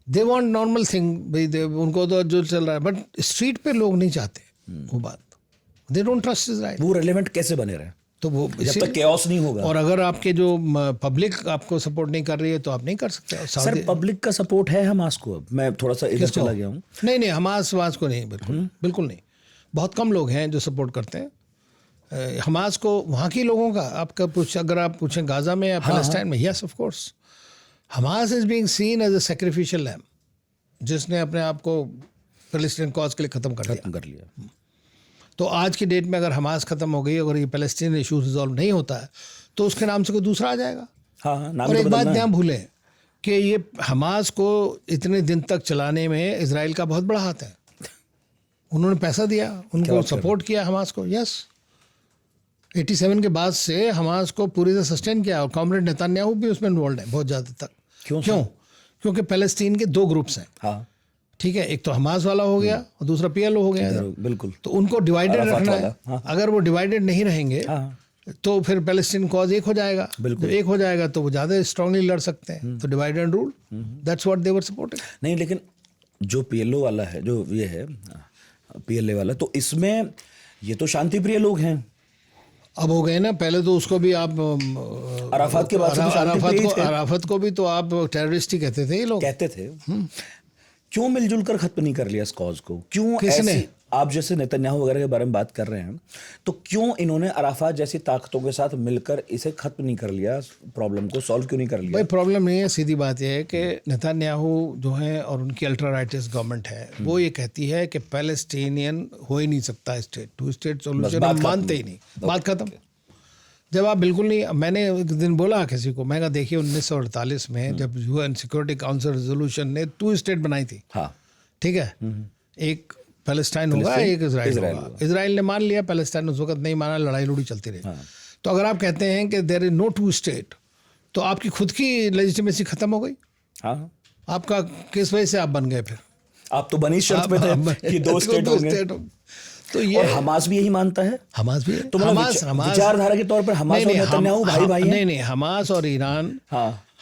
दे वांट नॉर्मल थिंग, भाई उनको तो जो चल रहा है, बट स्ट्रीट पे लोग नहीं चाहते वो बात। They don't trust Israel. वो रेलेवेंट कैसे बने रहे? तो वो जब तक केओस नहीं होगा, और अगर आपके जो पब्लिक आपको सपोर्ट नहीं कर रही है तो आप नहीं कर सकते। सर पब्लिक का सपोर्ट है हमास को। अब मैं थोड़ा सा इधर चला गया हूँ। नहीं, हमास को नहीं, बिल्कुल नहीं। बहुत कम लोग हैं जो सपोर्ट करते हैं हमास को। वहाँ के लोगों का अगर आप पूछें गाजा में या पैलेस्टाइन में, yes of course Hamas is being seen as a sacrificial lamb, जिसने अपने आप को पैलेस्टीन कॉज के लिए ख़त्म कर लिया। तो आज की डेट में अगर हमास ख़त्म हो गई, अगर ये पैलेस्टीन इशू रिजॉल्व नहीं होता है, तो उसके नाम से कोई दूसरा आ जाएगा। और एक बात ना भूलें कि ये हमास को इतने दिन तक चलाने में इजराइल का बहुत बड़ा हाथ है। उन्होंने पैसा दिया, उनको सपोर्ट किया हमास को। यस, 87 के बाद से हमास को पूरी तरह सस्टेन किया, और कॉमरेड नेतन्याहू भी उसमें इन्वॉल्व है बहुत ज़्यादा तक। क्यों? क्योंकि पैलेस्टीन के 2 ग्रुप्स हैं। ठीक है, एक तो हमास वाला हो गया और दूसरा PLO हो गया। बिल्कुल। तो उनको डिवाइडेड रखना है। अगर वो डिवाइडेड नहीं रहेंगे तो फिर पैलेस्टीन कॉज एक हो जाएगा। जब एक हो जाएगा तो वो ज़्यादा स्ट्रांगली लड़ सकते हैं। तो divide and rule, that's what they were supporting. नहीं, लेकिन जो PLO वाला है, जो ये है PLA वाला, तो इसमें ये तो शांति प्रिय लोग हैं। अब हो गए ना, पहले तो उसको भी आप अराफात के बाद से अराफत को भी तो आप टेररिस्ट ही कहते थे, ये लोग कहते थे। क्यों मिलजुल कर खत्म नहीं कर लिया इस कॉज को? क्यों किसने? आप जैसे नेतन्याहू वगैरह के बारे में बात कर रहे हैं, तो क्यों इन्होंने अराफात जैसी ताकतों के साथ मिलकर इसे खत्म नहीं कर लिया, प्रॉब्लम को सॉल्व क्यों नहीं कर लिया? भाई प्रॉब्लम नहीं है, सीधी बात यह है कि नेतन्याहू जो है और उनकी अल्ट्रा राइटिस्ट गवर्नमेंट है, वो ये कहती है कि पैलेस्टीनियन हो ही नहीं सकता स्टेट, 2 स्टेट सोल्यूशन हम मानते ही नहीं, बात खत्म। जब आप बिल्कुल नहीं, मैंने एक दिन बोला किसी को, मैं कहा देखिए 1948 में जब UN सिक्योरिटी काउंसिल रेजोल्यूशन ने 2 स्टेट बनाई थी, ठीक है, एक पैलेस्टाइन होगा, एक इजराइल होगा। इजराइल ने मान लिया, पैलेस्टाइन उस वक्त नहीं माना, लड़ाई लूड़ी चलती रही। तो अगर आप कहते हैं कि देयर इज नो 2 स्टेट, तो आपकी खुद की लेजिटिमेसी खत्म हो गई। आपका किस वजह से आप बन गए? फिर आप तो बनी शर्त पे थे कि 2 स्टेट होंगे। तो ये, और हमास भी यही मानता है। हमास भी है। तो हमास विचारधारा के तौर पर हमास और नेतन्याहू भाई हैं। नहीं, हमास और Iran,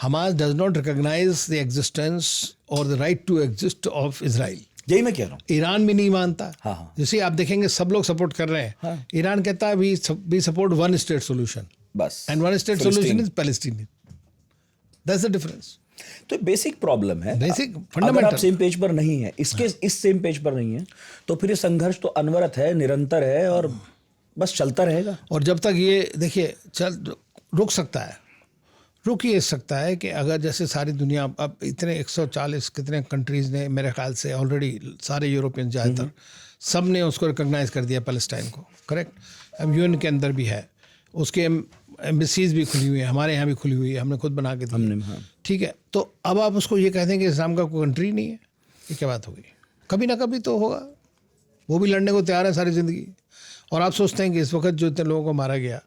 Hamas does not recognise the existence और the right to exist of Israel. यही मैं कह रहा हूँ। ईरान भी नहीं मानता। जैसे आप देखेंगे सब लोग सपोर्ट कर रहे हैं। ईरान कहता है वी सपोर्ट 1 स्टेट सोल्यूशन, बस, and 1 state solution is Palestine. That's the difference. तो बेसिक प्रॉब्लम है, बेसिक फंडामेंटल। अगर आप सेम पेज पर नहीं है, इस सेम पेज पर नहीं है, तो फिर ये संघर्ष तो अनवरत है, निरंतर है और बस चलता रहेगा। और जब तक ये देखिए रुक सकता है, रुक ये सकता है कि अगर जैसे सारी दुनिया अब इतने 140 कितने कंट्रीज़ ने मेरे ख्याल से ऑलरेडी सारे यूरोपियन ज़्यादातर सब ने उसको रिकॉग्नाइज कर दिया पैलेस्टाइन को, करेक्ट। अब यूएन के अंदर भी है, उसके एम्बेसीज भी खुली हुई है, हमारे यहाँ भी खुली हुई है, हमने खुद बना के दी, ठीक है। तो अब आप उसको ये कहते हैं कि इस्लाम का कोई कंट्री नहीं है, ये क्या बात होगी? कभी ना कभी तो होगा, वो भी लड़ने को तैयार है सारी ज़िंदगी। और आप सोचते हैं कि इस वक्त जो इतने लोगों को मारा गया,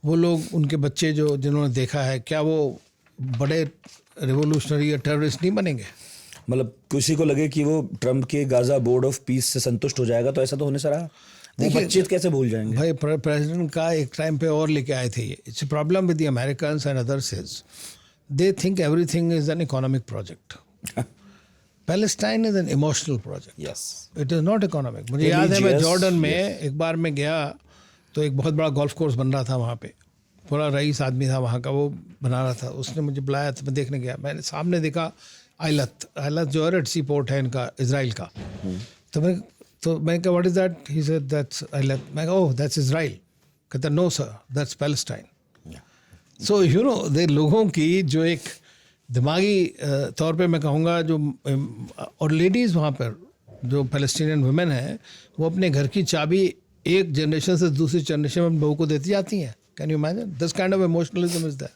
वो लोग, उनके बच्चे जो जिन्होंने देखा है, क्या वो बड़े रिवोल्यूशनरी या टेररिस्ट नहीं बनेंगे? मतलब किसी को लगे कि वो ट्रम्प के गाजा बोर्ड ऑफ पीस से संतुष्ट हो जाएगा तो ऐसा तो होने से रहा। वो बातचीत कैसे भूल जाएंगे भाई? प्रेसिडेंट का एक टाइम पे और लेके आए थे ये। It's a problem with the Americans and others is they think everything is an economic project. Palestine is an emotional project, yes, it is not economic. मुझे याद है मैं जॉर्डन में एक बार मैं गया तो एक बहुत बड़ा गोल्फ कोर्स बन रहा था वहाँ पे, पूरा रईस आदमी था वहाँ का, वो बना रहा था, उसने मुझे बुलाया तो मैं देखने गया। मैंने सामने देखा आइलत जो है रेड सी पोर्ट है इनका, इजराइल का। तो मैं कहा what is that? He said that's Eilat. मैं कहा ओह दैट्स इजराइल। कहता no sir that's Palestine. So you know they लोगों की जो एक दिमागी तौर पे मैं कहूँगा जो, और लेडीज़ वहाँ पर जो पैलेस्टीनियन वुमेन हैं, वो अपने घर की चाबी एक जनरेशन से दूसरी जनरेशन में बहू को देती जाती हैं। Can you imagine this kind of emotionalism is there?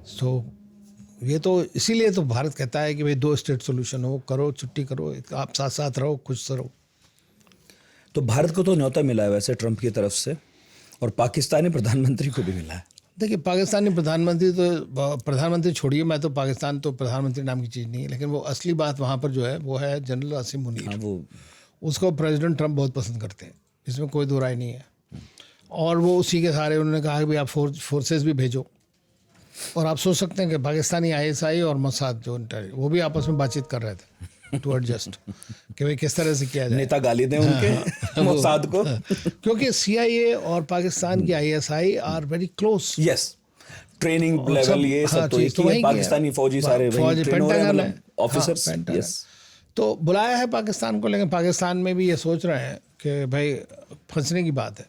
So ये तो इसीलिए तो भारत कहता है कि भाई 2 स्टेट सोल्यूशन हो, करो, छुट्टी करो, आप साथ साथ रहो, खुश रहो। तो भारत को तो न्योता मिला है वैसे ट्रम्प की तरफ से, और पाकिस्तानी प्रधानमंत्री को भी मिला है। देखिए पाकिस्तानी प्रधानमंत्री छोड़िए, मैं तो पाकिस्तान तो प्रधानमंत्री नाम की चीज़ नहीं है, लेकिन वो असली बात वहाँ पर जो है वो है जनरल आसिम मुनीर। हाँ, वो उसको प्रेसिडेंट ट्रम्प बहुत पसंद करते हैं, इसमें कोई दो राय नहीं है। और वो उसी के सारे उन्होंने कहा कि भाई आप फोर्सेस भी भेजो। और आप सोच सकते हैं कि पाकिस्तानी ISI और मोसाद जो वो भी आपस में बातचीत कर रहे थे टू एडजस्ट कि भाई किस तरह से किया जाए। नेता गाली दें उनके मोसाद को, क्योंकि CIA और पाकिस्तान की ISI are very close. Yes, training level ये सब तो एक ही है, पाकिस्तानी फौजी सारे वही ट्रेन हो रहे हैं, मतलब ऑफिसर्स। यस, तो बुलाया है पाकिस्तान को, लेकिन पाकिस्तान में भी ये सोच रहे हैं कि भाई फंसने की बात है।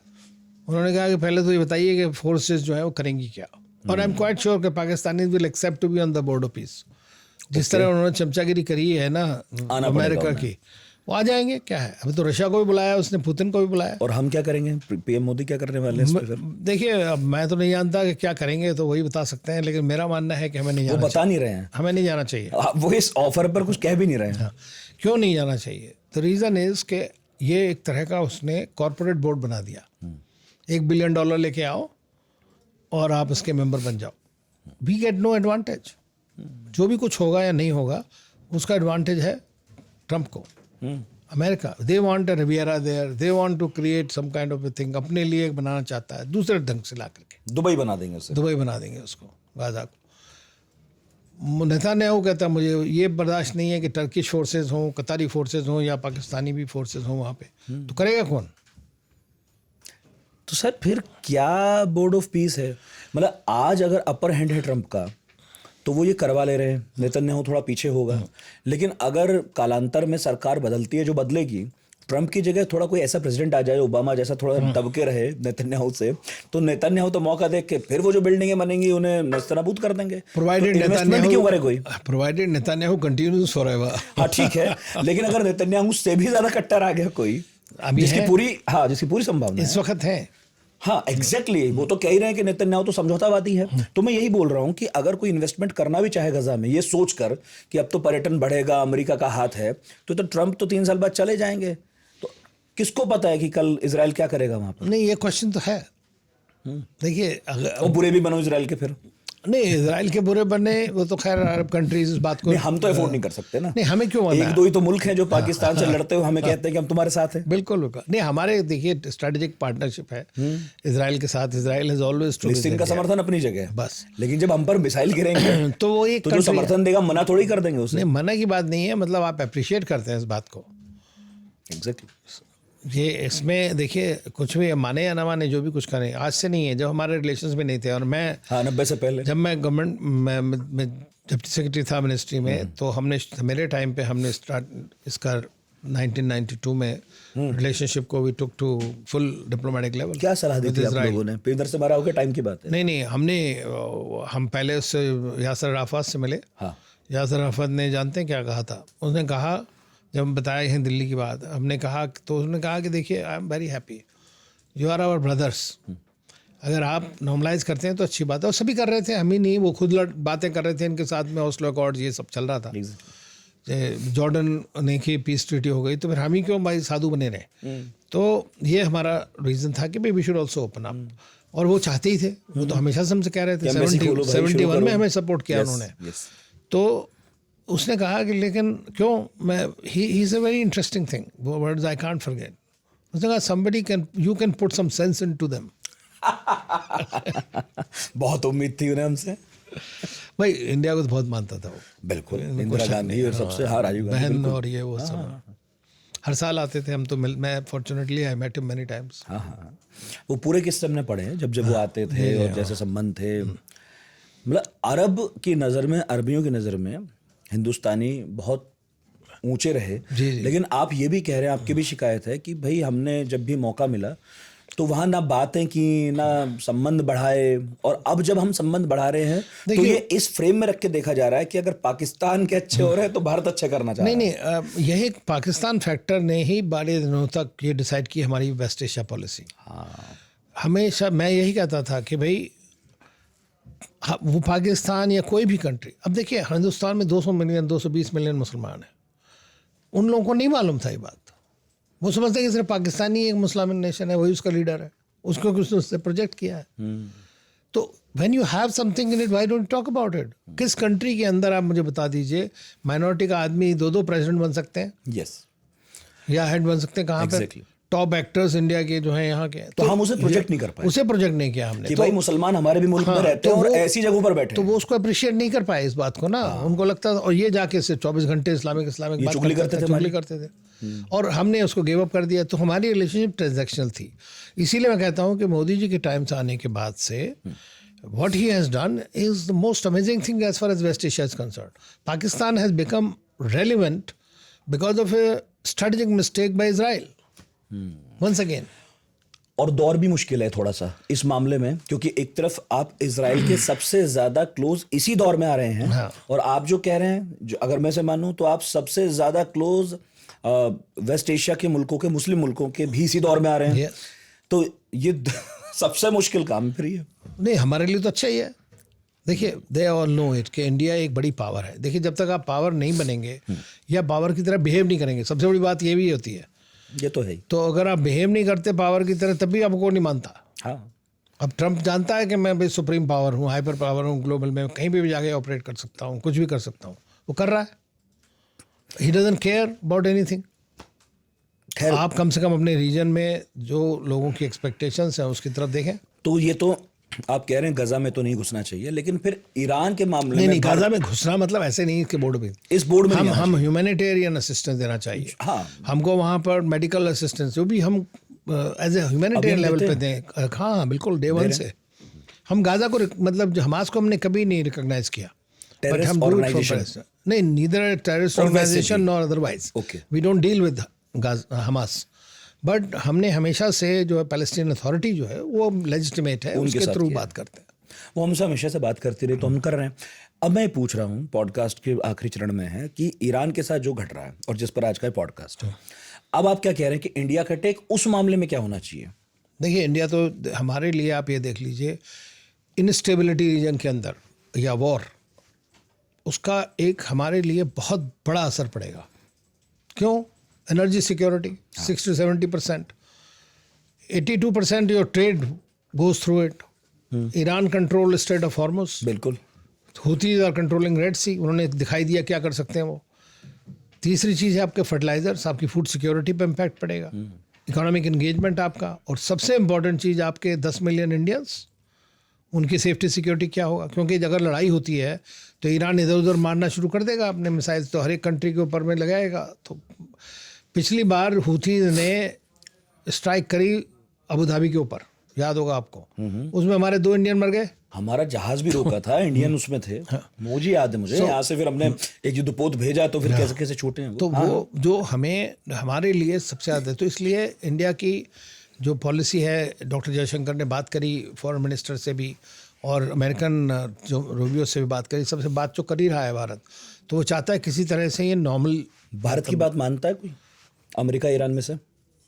उन्होंने कहा कि पहले तो ये बताइए कि फोर्सेस जो है वो करेंगी क्या। और आई एम क्वाइट श्योर कि Pakistani will accept to be on the board of peace. जिस तरह उन्होंने चमचागिरी करी है ना अमेरिका की, वो आ जाएंगे। क्या है, अभी तो रशिया को भी बुलाया उसने, पुतिन को भी बुलाया। और हम क्या करेंगे? PM मोदी क्या करने वाले हैं? देखिए अब मैं तो नहीं जानता कि क्या करेंगे, तो वही बता सकते हैं, लेकिन मेरा मानना है कि हमें नहीं जाना, वो बता नहीं रहे हैं, हमें नहीं जाना चाहिए। वो इस ऑफर पर कुछ कह भी नहीं रहे हैं। क्यों नहीं जाना चाहिए? द रीज़न इज़ कि ये एक तरह का उसने कॉरपोरेट बोर्ड बना दिया। $1 बिलियन लेके आओ और आप इसके मेंबर बन जाओ। We get no advantage. जो भी कुछ होगा या नहीं होगा उसका एडवांटेज है ट्रम्प को। America they want a riviera there, they want to create some kind of a thing, अपने लिए बनाना चाहता है दूसरे ढंग से ला करके। दुबई बना देंगे उसे, दुबई बना देंगे उसको, गाजा को। नेतान्याहू कहता है मुझे ये बर्दाश्त नहीं है कि टर्किश फोर्सेज हों, कतारी फोर्सेज हों या पाकिस्तानी भी फोर्सेज हों वहाँ पे, तो करेगा कौन? तो सर फिर क्या बोर्ड ऑफ पीस है? मतलब आज अगर अपर हैंड है ट्रम्प का तो वो ये करवा ले रहे हैं, नेतन्याहू थोड़ा पीछे होगा। लेकिन अगर कालांतर में सरकार बदलती है, जो बदलेगी, ट्रम्प की जगह थोड़ा कोई ऐसा प्रेसिडेंट आ जाए, ओबामा जैसा, थोड़ा दबके रहे नेतन्याहू से, तो नेतन्याहू तो मौका देख के फिर वो जो बिल्डिंगें बनेंगी उन्हें नस्तनाबूद कर देंगे। प्रोवाइडेड इन्वेस्टमेंट क्यों करे कोई? Provided Netanyahu continues forever. हाँ ठीक है, लेकिन अगर नेतन्याहू से भी ज्यादा कट्टर आ गया कोई, जिसकी पूरी संभावना इस वक्त है। हाँ एग्जैक्टली, वो तो कह ही रहे हैं कि नेतन्याहू तो समझौतावादी है। तो मैं यही बोल रहा हूँ कि अगर कोई इन्वेस्टमेंट करना भी चाहे गजा में, ये सोचकर कि अब तो पर्यटन बढ़ेगा, अमेरिका का हाथ है, तो ट्रम्प तो 3 साल बाद चले जाएंगे। तो किसको पता है कि कल इजराइल क्या करेगा वहां पर? नहीं, ये क्वेश्चन तो है। देखिए अगर बुरे भी बनो इजराइल के, फिर नहीं, इजराइल के बुरे बने वो तो खैर अरब कंट्रीज इस बात को, हम तो अफोर्ड नहीं कर सकते ना। नहीं, हमें क्यों? 1-2 ही तो मुल्क हैं जो पाकिस्तान से लड़ते हुए हमें कहते हैं कि हम तुम्हारे साथ हैं। बिल्कुल नहीं, हमारे देखिए स्ट्रेटेजिक पार्टनरशिप है इजराइल के साथ। इजराइल हैज ऑलवेज टू फिलिस्तीन का समर्थन अपनी जगह है बस, लेकिन जब हम पर मिसाइल गिरेंगे तो वो एक तो जो समर्थन देगा मना थोड़ी कर देंगे उसे। नहीं, मना की बात नहीं है, मतलब आप अप्रिशिएट करते हैं इस बात को। एग्जैक्टली। ये इसमें देखिए कुछ भी माने या ना माने, जो भी कुछ करें, आज से नहीं है, जब हमारे रिलेशंस में नहीं थे। और मैं 90 से पहले जब मैं गवर्नमेंट में डिप्टी सेक्रेटरी था मिनिस्ट्री में, तो हमने मेरे टाइम पे हमने इसका 1992 में रिलेशनशिप को we took to full diplomatic level. क्या सलाह दी थी आप लोगों ने? पेंदर से मारा होगा, टाइम की बात है। नहीं, हम पहले उससे यासर अराफात से मिले। हाँ, यासर अराफात ने जानते हैं क्या कहा था? उसने कहा, जब हम बताया हैं दिल्ली की बात, हमने कहा तो उसने कहा कि देखिए, I am very happy, you are our brothers. अगर आप नॉर्मलाइज करते हैं तो अच्छी बात है। और सभी कर रहे थे, हम ही नहीं, वो खुद बातें कर रहे थे इनके साथ में, ओस्लो अकॉर्ड ये सब चल रहा था। जॉर्डन ने की पीस ट्रीटी हो गई, तो फिर हम ही क्यों भाई साधु बने रहे? तो ये हमारा रीज़न था कि भाई we should also open up. और वो चाहते ही थे, वो तो हमेशा से हमसे कह रहे थे। 71 में हमें सपोर्ट किया उन्होंने। तो उसने कहा कि लेकिन क्यों, मैं he is a very interesting thing, वो वर्ड्स आई कांट फॉरगेट। उसने कहा somebody can, you can put some sense into them। बहुत उम्मीद थी उन्हें हमसे। भाई इंडिया को तो बहुत मानता था वो, बिल्कुल, इंदिरा गांधी और सबसे राजीव गांधी, बहन और ये वो सब हर साल आते थे। हम तो मैं fortunately I met him many times. हाँ, वो पूरे किस्से हमने पढ़े हैं, जब वो आते थे और जैसे संबंध थे। मतलब अरब की नज़र में, अरबियों की नज़र में हिंदुस्तानी बहुत ऊंचे रहे। लेकिन आप ये भी कह रहे हैं, आपकी भी शिकायत है कि भाई हमने जब भी मौका मिला तो वहाँ ना बातें की, ना संबंध बढ़ाए। और अब जब हम संबंध बढ़ा रहे हैं तो ये इस फ्रेम में रख के देखा जा रहा है कि अगर पाकिस्तान के अच्छे हो रहे हैं तो भारत अच्छे करना चाह रहा है। नहीं, यही पाकिस्तान फैक्टर ने ही बड़े दिनों तक ये डिसाइड की हमारी वेस्ट एशिया पॉलिसी। हमेशा मैं यही कहता था कि भाई वो पाकिस्तान या कोई भी कंट्री, अब देखिए हिंदुस्तान में 200 मिलियन 220 मिलियन मुसलमान हैं। उन लोगों को नहीं मालूम था ये बात। वो समझते हैं कि सिर्फ पाकिस्तानी एक मुस्लिम नेशन है, वही उसका लीडर है, उसको कुछ उससे प्रोजेक्ट किया है। तो when you have something in it, why don't talk about it? किस कंट्री के अंदर आप मुझे बता दीजिए, माइनॉरिटी का आदमी 2 प्रेसिडेंट बन सकते हैं? यस, या हेड बन सकते हैं? कहाँ पे टॉप एक्टर्स इंडिया के जो हैं यहाँ के, तो हम उसे प्रोजेक्ट नहीं कर पाए। उसे प्रोजेक्ट नहीं किया हमने कि भाई मुसलमान हमारे भी मुल्क में रहते हैं और ऐसी जगहों पर बैठे, तो वो उसको अप्रिशिएट नहीं कर पाए इस बात को ना। उनको लगता था, और ये जाके सिर्फ 24 घंटे इस्लामिक बात चुगली करते थे और हमने उसको गिव अप कर दिया। तो हमारी रिलेशनशिप ट्रांजैक्शनल थी। इसीलिए मैं कहता हूँ कि मोदी जी के टाइम से आने के बाद से what he has done is the most amazing thing as far as West Asia is concerned. Pakistan has become relevant because of a strategic mistake by Israel. Once again. और दौर भी मुश्किल है थोड़ा सा इस मामले में, क्योंकि एक तरफ आप इजराइल के सबसे ज्यादा क्लोज इसी दौर में आ रहे हैं। हाँ। और आप जो कह रहे हैं, जो अगर मैं से मानूं तो आप सबसे ज्यादा क्लोज वेस्ट एशिया के मुल्कों के, मुस्लिम मुल्कों के भी इसी दौर में आ रहे हैं। तो ये सबसे मुश्किल काम फिर ये नहीं, हमारे लिए तो अच्छा ही है। देखिए, दे ऑल नो इट कि इंडिया एक बड़ी पावर है। देखिए, जब तक आप पावर नहीं बनेंगे या पावर की तरह बिहेव नहीं करेंगे, सबसे बड़ी बात ये भी होती है। ये तो है ही। तो अगर आप बिहेव नहीं करते पावर की तरह, तभी आपको नहीं मानता। हाँ, अब ट्रम्प जानता है कि मैं भी सुप्रीम पावर हूँ, हाइपर पावर हूँ, ग्लोबल में कहीं भी जाके ऑपरेट कर सकता हूँ, कुछ भी कर सकता हूँ। वो कर रहा है। He doesn't care about anything. आप कम से कम अपने रीजन में जो लोगों की एक्सपेक्टेशंस हैं उसकी तरफ देखें। तो ये तो आप कह रहे हैं गजा में तो नहीं घुसना चाहिए, लेकिन फिर ईरान के मामले में नहीं, गजा में घुसना मतलब ऐसे नहीं इसके बोर्ड में, इस बोर्ड में हम ह्यूमैनिटेरियन असिस्टेंस देना चाहिए। हाँ, हमको वहाँ पर मेडिकल असिस्टेंस जो भी हम एज ए ह्यूमैनिटेरियन लेवल पे दें। हाँ, बिल्कुल, डे 1 से हम गाजा को, मतलब हमास को हमने कभी नहीं रिकॉग्नाइज किया। नहीं, neither terrorist organisation nor otherwise, we don't deal with Hamas. But हमने हमेशा से जो है पैलेस्टीन अथॉरिटी जो है वो लेजिटिमेट है, उसके थ्रू बात करते हैं। वो हमसे हमेशा से बात करती रही, तो हम कर रहे हैं। अब मैं पूछ रहा हूँ, पॉडकास्ट के आखिरी चरण में है कि ईरान के साथ जो घट रहा है और जिस पर आज का पॉडकास्ट है, अब आप क्या कह रहे हैं कि इंडिया का टेक उस मामले में क्या होना चाहिए? देखिए, इंडिया तो हमारे लिए, आप ये देख लीजिए, इनस्टेबिलिटी रीजन के अंदर या वॉर, उसका एक हमारे लिए बहुत बड़ा असर पड़ेगा। क्यों? Energy security 60 to 70%, 82% your trade goes through it. Iran control straight of Hormuz, बिल्कुल। हूथीज आर कंट्रोलिंग रेड सी, उन्होंने दिखाई दिया क्या कर सकते हैं वो। तीसरी चीज़ है आपके फर्टिलाइजर्स, आपकी फूड सिक्योरिटी पे इम्पैक्ट पड़ेगा, इकोनॉमिक एंगेजमेंट आपका, और सबसे इंपॉर्टेंट चीज़ आपके 10 मिलियन इंडियंस, उनकी सेफ्टी सिक्योरिटी क्या होगा? क्योंकि अगर लड़ाई होती है तो ईरान इधर उधर मारना शुरू कर देगा, अपने मिसाइल तो हर एक कंट्री के ऊपर में लगाएगा। तो पिछली बार हूथीज ने स्ट्राइक करी अबू धाबी के ऊपर, याद होगा आपको, उसमें हमारे 2 इंडियन मर गए। हमारा जहाज भी रोका था, इंडियन उसमें थे, मुझे याद है। मुझे यहाँ से फिर हमने एक युद्धपोत भेजा, तो फिर कैसे कैसे छूटे हैं वो। तो वो जो हमें हमारे लिए सबसे ज़्यादा, तो इसलिए इंडिया की जो पॉलिसी है, डॉक्टर जयशंकर ने बात करी फॉरेन मिनिस्टर से भी, और अमेरिकन जो रूबियो से भी बात करी, सबसे बात जो कर ही रहा है भारत, तो वो चाहता है किसी तरह से ये नॉर्मल। भारत की बात मानता है कोई अमेरिका ईरान में से?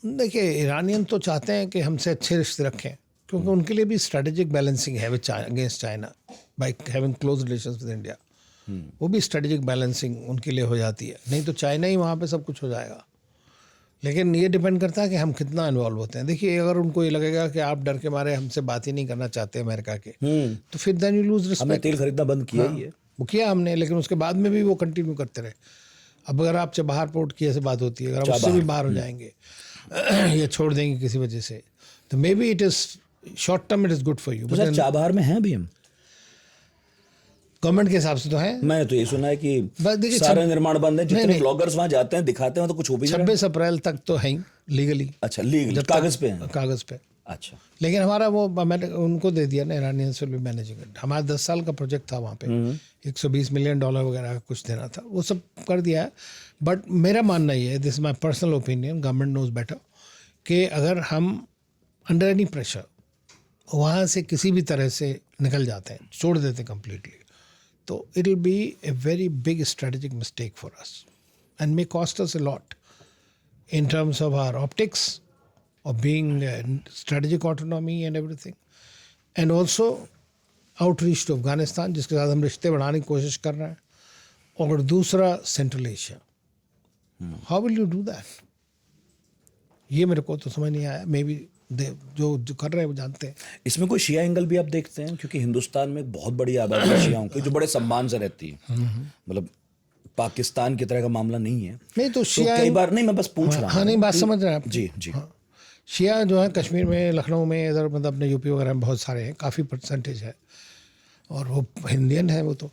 देखिए, ईरानियन तो चाहते हैं कि हमसे अच्छे रिश्ते रखें, क्योंकि उनके लिए भी स्ट्रेटेजिक बैलेंसिंग है with against China by having close relations with India. वो भी स्ट्रेटेजिक बैलेंसिंग उनके लिए हो जाती है, नहीं तो चाइना ही वहाँ पे सब कुछ हो जाएगा। लेकिन ये डिपेंड करता है कि हम कितना इन्वॉल्व होते हैं। देखिए, अगर उनको ये लगेगा कि आप डर के मारे हमसे बात ही नहीं करना चाहते अमेरिका के, तो फिर देन यू लूज रिस्पेक्ट। हमने तेल खरीदना बंद किया ही है, वो किया हमने, लेकिन उसके बाद में भी वो कंटिन्यू करते रहे। अब अगर आप चाबहार पोर्ट की ऐसे बात होती है, अगर आप उससे भी बाहर हो जाएंगे या छोड़ देंगे किसी वजह से, तो may be it is short term it is good for you. तो सर चाबहार में हैं अभी हम? गवर्नमेंट के हिसाब से तो है। मैंने तो ये सुना है कि सारे निर्माण बंद है, जितने ब्लॉगर्स वहाँ जाते हैं दिखाते हैं तो कुछ हो भी नहीं रहा। 26 अप्रैल तक तो है लीगली। अच्छा, लीगल कागज पे है? कागज पे। अच्छा, लेकिन हमारा वो मैंने उनको दे दिया ना, Iranians will be managing it. हमारा 10 साल का प्रोजेक्ट था वहाँ पे, $120 मिलियन वगैरह कुछ देना था, वो सब कर दिया है। बट मेरा मानना ये है, this is my personal opinion, government knows better, कि अगर हम अंडर एनी प्रेशर वहाँ से किसी भी तरह से निकल जाते हैं, छोड़ देते हैं कम्प्लीटली, तो it will B a very big strategic mistake for us and may cost us a lot in terms of our optics of being strategic autonomy and everything, and also outreach to Afghanistan, जिसके साथ हम रिश्ते बढ़ाने की कोशिश कर रहे हैं, और दूसरा central Asia. How will you do that? ये मेरे को तो समझ नहीं आया। मे बी जो कर रहे हैं वो जानते हैं। इसमें कोई शिया एंगल भी आप देखते हैं? क्योंकि हिंदुस्तान में बहुत बड़ी आबादी है शियाओं की, जो बड़े सम्मान से रहती है, मतलब पाकिस्तान की तरह का मामला नहीं है। नहीं तो शिया कई बार, नहीं मैं बस पूछ रहा हूँ। हाँ, नहीं बात समझ रहे हैं आप। जी जी। शिया जो है कश्मीर में, लखनऊ में, इधर मतलब अपने यूपी वगैरह में बहुत सारे हैं, काफ़ी परसेंटेज है, और वो इंडियन है वो तो।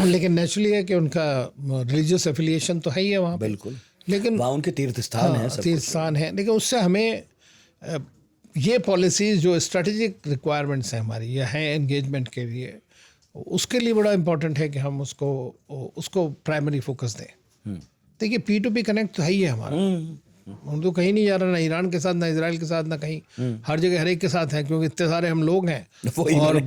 लेकिन नेचुरली है कि उनका रिलीजियस एफिलिएशन तो है ही है वहाँ पे। बिल्कुल, लेकिन वहाँ उनके तीर्थ स्थान है, तीर्थ स्थान है। लेकिन उससे हमें ये पॉलिसीज़ जो स्ट्रेटेजिक रिक्वायरमेंट्स हैं हमारी, या हैं एंगेजमेंट के लिए, उसके लिए बड़ा इम्पोर्टेंट है कि हम उसको प्राइमरी फोकस दें। देखिए, P2P कनेक्ट तो है ही है हमारा, हम तो कहीं नहीं जा रहा, ना ईरान के साथ, ना इजराइल के साथ, ना कहीं, हर जगह हर एक के साथ है, क्योंकि इतने सारे हम लोग हैं, और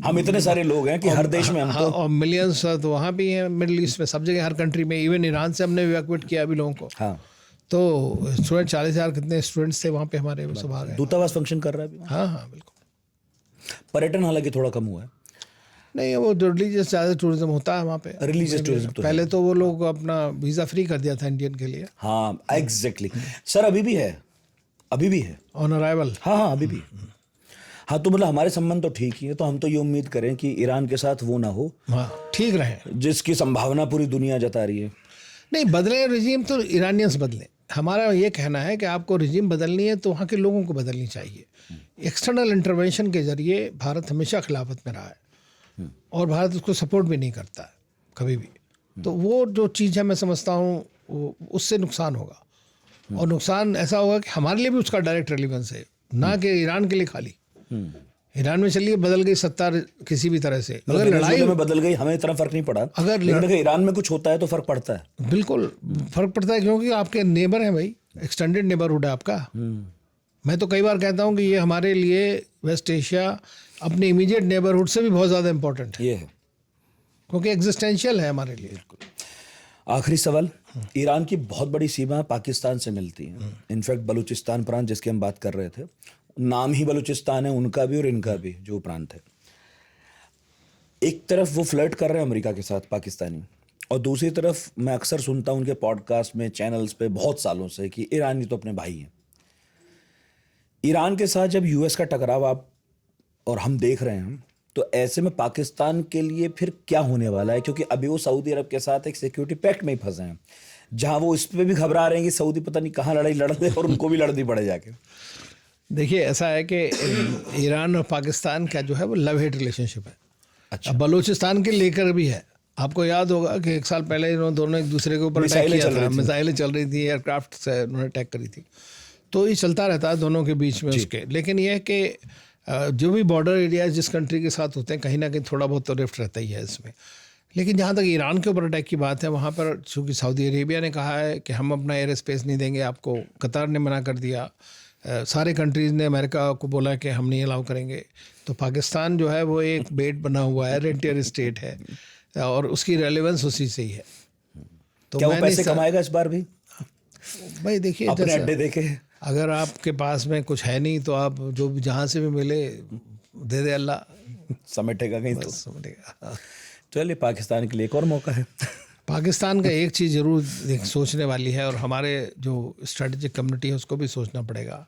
हम इतने सारे लोग हैं कि हर देश में हम तो, और मिलियंस तो वहाँ भी हैं, मिडिल ईस्ट में, सब जगह, हर कंट्री में। इवन ईरान से हमने इवैक्यूएट किया अभी लोगों को। हाँ, तो स्टूडेंट 40,000 कितने स्टूडेंट्स थे वहाँ पे हमारे, वो सब आ गए। दूतावास फंक्शन कर रहा है अभी। हाँ हाँ बिल्कुल। पर्यटन हालांकि थोड़ा कम हुआ है। नहीं, वो रिलीजियस ज़्यादा टूरिज्म होता है वहाँ पे। रिलीजियस टूरिज्म तो पहले तो वो लोग अपना वीज़ा फ्री कर दिया था इंडियन के लिए। हाँ एग्जैक्टली सर, अभी भी है, अभी भी है ऑन अराइवल। हाँ हाँ, अभी भी। हाँ, तो मतलब हमारे संबंध तो ठीक ही है, तो हम तो ये उम्मीद करें कि ईरान के साथ वो ना हो, हाँ ठीक रहे, जिसकी संभावना पूरी दुनिया जता रही है। नहीं, बदले रिजीम तो ईरानियंस बदले। हमारा ये कहना है कि आपको रिजीम बदलनी है तो वहाँ के लोगों को बदलनी चाहिए। एक्सटर्नल इंटरवेंशन के जरिए भारत हमेशा खिलाफत में रहा है, और भारत उसको सपोर्ट भी नहीं करता है कभी भी। तो वो जो चीज़ है, मैं समझता हूँ उससे नुकसान होगा, और नुकसान ऐसा होगा कि हमारे लिए भी उसका डायरेक्ट रेलिवेंस है, ना कि ईरान के लिए खाली। ईरान में चलिए बदल गई सत्ता किसी भी तरह से, अगर लड़ाई में बदल गई हमें इतना फर्क नहीं पड़ा, अगर ईरान में कुछ होता है तो फर्क पड़ता है। बिल्कुल फर्क पड़ता है, क्योंकि आपके नेबर हैं भाई, एक्सटेंडेड नेबरहुड है आपका। मैं तो कई बार कहता हूँ कि ये हमारे लिए वेस्ट एशिया अपने इमीडिएट नेबरहुड से भी बहुत ज़्यादा इंपॉर्टेंट है, ये है, क्योंकि एग्जिस्टेंशियल है हमारे लिए। आखिरी सवाल, ईरान की बहुत बड़ी सीमा पाकिस्तान से मिलती है, इनफैक्ट बलूचिस्तान प्रांत जिसकी हम बात कर रहे थे, नाम ही बलूचिस्तान है उनका भी और इनका भी, जो प्रांत है। एक तरफ वो फ्लर्ट कर रहे हैं अमेरिका के साथ पाकिस्तानी, और दूसरी तरफ मैं अक्सर सुनता हूँ उनके पॉडकास्ट में, चैनल्स पे बहुत सालों से, कि ईरानी तो अपने भाई हैं। ईरान के साथ जब यूएस का टकराव आप और हम देख रहे हैं, तो ऐसे में पाकिस्तान के लिए फिर क्या होने वाला है? क्योंकि अभी वो सऊदी अरब के साथ एक सिक्योरिटी पैक्ट में ही फंसे हैं, जहां वो इस पे भी घबरा रहे हैं कि सऊदी पता नहीं कहाँ लड़ाई लड़ दे और उनको भी लड़नी पड़े जाके। देखिए, ऐसा है कि ईरान और पाकिस्तान का जो है वो लव हेट रिलेशनशिप है। अच्छा, बलूचिस्तान के लेकर भी है। आपको याद होगा कि 1 साल पहले इन्होंने दोनों एक दूसरे के ऊपर अटैक किया था, मिसाइलें चल रही थी, एयरक्राफ्ट से उन्होंने अटैक करी थी। तो ये चलता रहता है दोनों के बीच में उसके। लेकिन ये है कि जो भी बॉर्डर एरियाज जिस कंट्री के साथ होते हैं कहीं ना कहीं थोड़ा बहुत तो रिफ्ट रहता ही है इसमें। लेकिन जहाँ तक ईरान के ऊपर अटैक की बात है, वहाँ पर चूँकि सऊदी अरेबिया ने कहा है कि हम अपना एयर स्पेस नहीं देंगे आपको, कतार ने मना कर दिया, सारे कंट्रीज़ ने अमेरिका को बोला कि हम नहीं अलाउ करेंगे, तो पाकिस्तान जो है वो एक बेट बना हुआ है, रेंटियर स्टेट है और उसकी रेलेवेंस उसी से ही है। तो क्या वो पैसे कमाएगा इस बार भी? भाई देखिए, अपने अड्डे देखे, अगर आपके पास में कुछ है नहीं तो आप जो भी जहाँ से भी मिले दे दे अल्लाह, समेटेगा कहीं तो समझेगा। चलिए, पाकिस्तान के लिए एक और मौका है। पाकिस्तान का एक चीज़ ज़रूर सोचने वाली है और हमारे जो स्ट्रेटेजिक कम्युनिटी है उसको भी सोचना पड़ेगा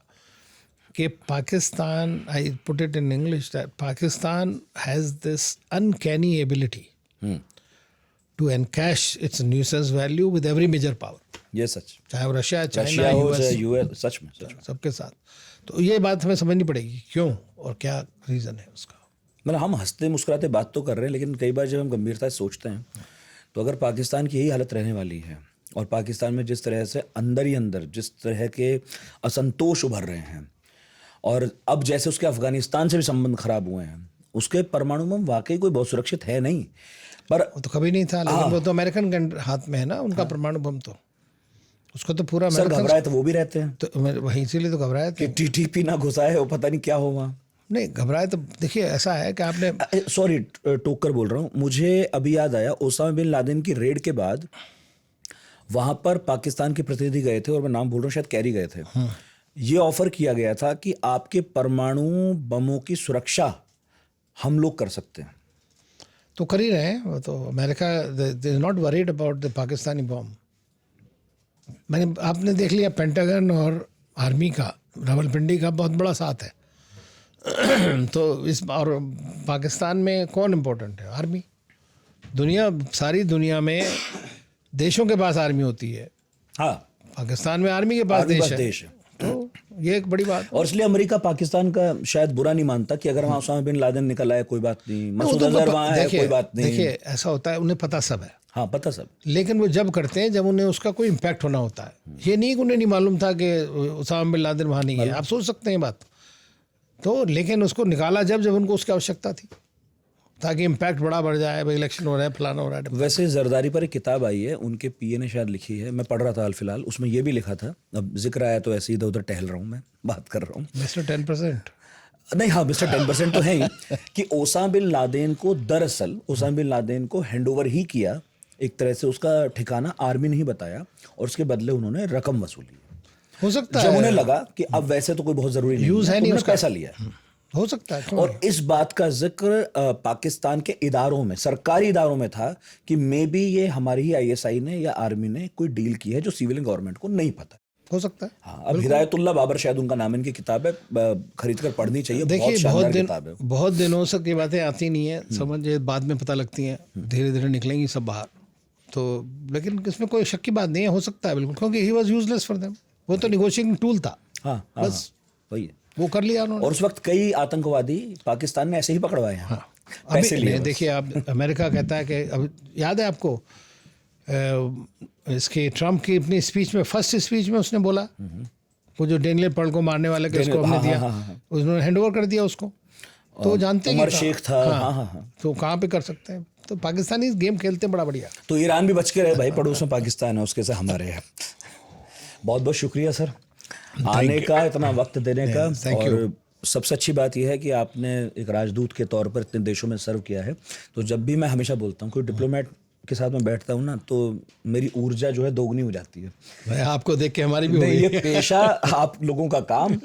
कि Pakistan, I put it in English, Pakistan has this uncanny ability to encash its nuisance value with every major power. ये सच, चाहे वो रशिया, चाइना, हो, यूएस, सच में सबके साथ। तो ये बात हमें समझनी पड़ेगी क्यों और क्या रीज़न है उसका। मतलब हम हंसते मुस्कुराते बात तो कर रहे हैं, लेकिन कई बार जब हम गंभीरता से सोचते हैं तो अगर पाकिस्तान की यही हालत रहने वाली है और पाकिस्तान में जिस तरह से अंदर ही अंदर जिस तरह के असंतोष उभर रहे हैं और अब जैसे उसके अफगानिस्तान से भी संबंध खराब हुए हैं, उसके परमाणु बम वाकई कोई बहुत सुरक्षित है नहीं। पर वो तो कभी नहीं था, लेकिन वो तो अमेरिकन के हाथ में है ना उनका परमाणु बम, तो उसको तो पूरा सर घबराए तो वो भी रहते हैं, तो वहीं इसीलिए तो घबराए थे कि टीटीपी ना घुसाए, वो पता नहीं क्या हो वहाँ। नहीं घबराए तो देखिए ऐसा है कि आपने, सॉरी टोक कर बोल रहा हूँ, मुझे अभी याद आया ओसामा बिन लादेन की रेड के बाद वहाँ पर पाकिस्तान के प्रतिनिधि गए थे और मैं नाम भूल रहा हूँ, शायद कैरी गए थे। ये ऑफर किया गया था कि आपके परमाणु बमों की सुरक्षा हम लोग कर सकते हैं। तो कर ही रहे हैं वो तो। America they is not worried about the Pakistani bomb. मैंने आपने देख लिया पेंटागन और आर्मी का, रावलपिंडी का बहुत बड़ा साथ है। तो इस और पाकिस्तान में कौन इम्पोर्टेंट है? आर्मी। दुनिया, सारी दुनिया में देशों के पास आर्मी होती है, हाँ, पाकिस्तान में आर्मी के पास देश है। तो ये एक बड़ी बात। और इसलिए अमेरिका पाकिस्तान का शायद बुरा नहीं मानता कि अगर वहाँ ओसामा बिन लादेन निकल आए कोई बात नहीं, मसूद अजहर वहाँ है कोई बात नहीं। देखिए ऐसा होता है, उन्हें पता सब है। हाँ पता सब, लेकिन वो जब करते हैं जब उन्हें उसका कोई इम्पैक्ट होना होता है। ये नहीं कि उन्हें नहीं मालूम था कि ओसामा बिन लादेन वहाँ नहीं है, आप सोच सकते हैं बात तो। लेकिन उसको निकाला जब उनको उसकी आवश्यकता थी, ताकि इम्पैक्ट बड़ा बढ़ जाए, भाई इलेक्शन हो रहा है, फलाना हो रहा है। वैसे जरदारी पर एक किताब आई है, उनके पीए ने शायद लिखी है, मैं पढ़ रहा था हाल फिलहाल, उसमें ये भी लिखा था, अब जिक्र आया तो ऐसे इधर उधर टहल रहा हूँ, मैं बात कर रहा हूँ। मिस्टर 10% नहीं, हाँ मिस्टर 10% तो है ही कि ओसामा बिन लादेन को, दरअसल ओसामा बिन लादेन को हैंडओवर ही किया एक तरह से, उसका ठिकाना आर्मी नहीं बताया और उसके बदले उन्होंने रकम वसूली। हो सकता जब है, उन्हें लगा कि अब वैसे तो कोई बहुत जरूरी नहीं यूज है नहीं उसका, पैसा लिया। हो सकता है। और इस बात का जिक्र पाकिस्तान के इदारों में, सरकारी इदारों में था कि मे बी ये हमारी ही आईएसआई ने या आर्मी ने कोई डील की है जो सिविलियन गवर्नमेंट को नहीं पता। हो सकता है। हाँ, अब हिदायतुल्लाह बाबर शायद उनका नाम, इनकी किताब है, खरीद कर पढ़नी चाहिए। देखिए किताब है। बहुत दिनों से ये बातें आती नहीं है, समझ बाद में पता लगती हैं, धीरे धीरे निकलेंगी सब बाहर। तो लेकिन इसमें कोई शक की बात नहीं है, हो सकता है बिल्कुल, क्योंकि he was useless for them. वो तो निगोशिएटिंग टूल था, हाँ, बस वही है, वो कर लिया उन्होंने। और उस वक्त कई आतंकवादी पाकिस्तान ने ऐसे ही पकड़वाए हैं। हाँ, पैसे लिए। देखिए आप, अमेरिका कहता है कि, अब याद है आपको इसके ट्रम्प की अपनी स्पीच में, फर्स्ट स्पीच में उसने बोला, वो जो डेनियल पर्ल को मारने वाले के उसको हमने दिया, उन्होंने हैंडओवर कर दिया उसको। तो जानते हैं उमर शेख था। हाँ, तो कहाँ पे कर सकते हैं। तो पाकिस्तानी गेम खेलते बड़ा बढ़िया। तो ईरान भी बच के रहे भाई, पड़ोस में पाकिस्तान है, उसके से हमारे है। बहुत बहुत शुक्रिया सर आने का, इतना वक्त देने का। और सबसे अच्छी बात यह है कि आपने एक राजदूत के तौर पर इतने देशों में सर्व किया है। तो जब भी मैं हमेशा बोलता हूँ, कोई डिप्लोमेट के साथ में बैठता हूँ ना, तो मेरी ऊर्जा जो है दोगुनी हो जाती है। मैं आपको देख के हमारी भी ये पेशा आप लोगों का काम,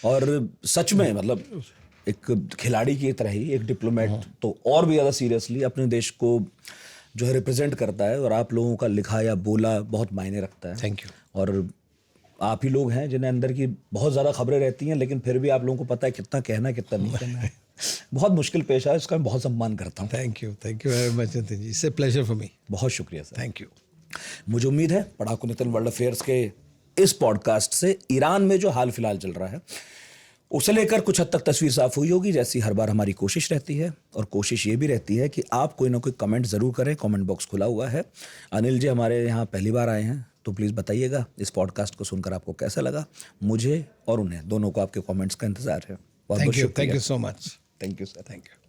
और सच में मतलब एक खिलाड़ी की तरह ही एक डिप्लोमेट तो और भी ज़्यादा सीरियसली अपने देश को जो है रिप्रेजेंट करता है, और आप लोगों का लिखा या बोला बहुत मायने रखता है। Thank you. और आप ही लोग हैं जिन्हें अंदर की बहुत ज़्यादा खबरें रहती हैं, लेकिन फिर भी आप लोगों को पता है कितना कहना है कितना नहीं कहना है। बहुत मुश्किल पेशा है, इसका मैं बहुत सम्मान करता हूँ। Thank you very much Nitin ji, it's a pleasure for me. बहुत शुक्रिया सर। Thank you. मुझे उम्मीद है पढ़ाकू नितिन वर्ल्ड अफेयर्स के इस पॉडकास्ट से ईरान में जो हाल फिलहाल चल रहा है उसे लेकर कुछ हद तक तस्वीर साफ हुई होगी, जैसी हर बार हमारी कोशिश रहती है। और कोशिश ये भी रहती है कि आप कोई ना कोई कमेंट ज़रूर करें, कमेंट बॉक्स खुला हुआ है। अनिल जी हमारे यहाँ पहली बार आए हैं, तो प्लीज़ बताइएगा इस पॉडकास्ट को सुनकर आपको कैसा लगा। मुझे और उन्हें दोनों को आपके कमेंट्स का इंतज़ार है। बहुत बहुत थैंक यू शुक्रिया। So much. Thank you sir. Thank you.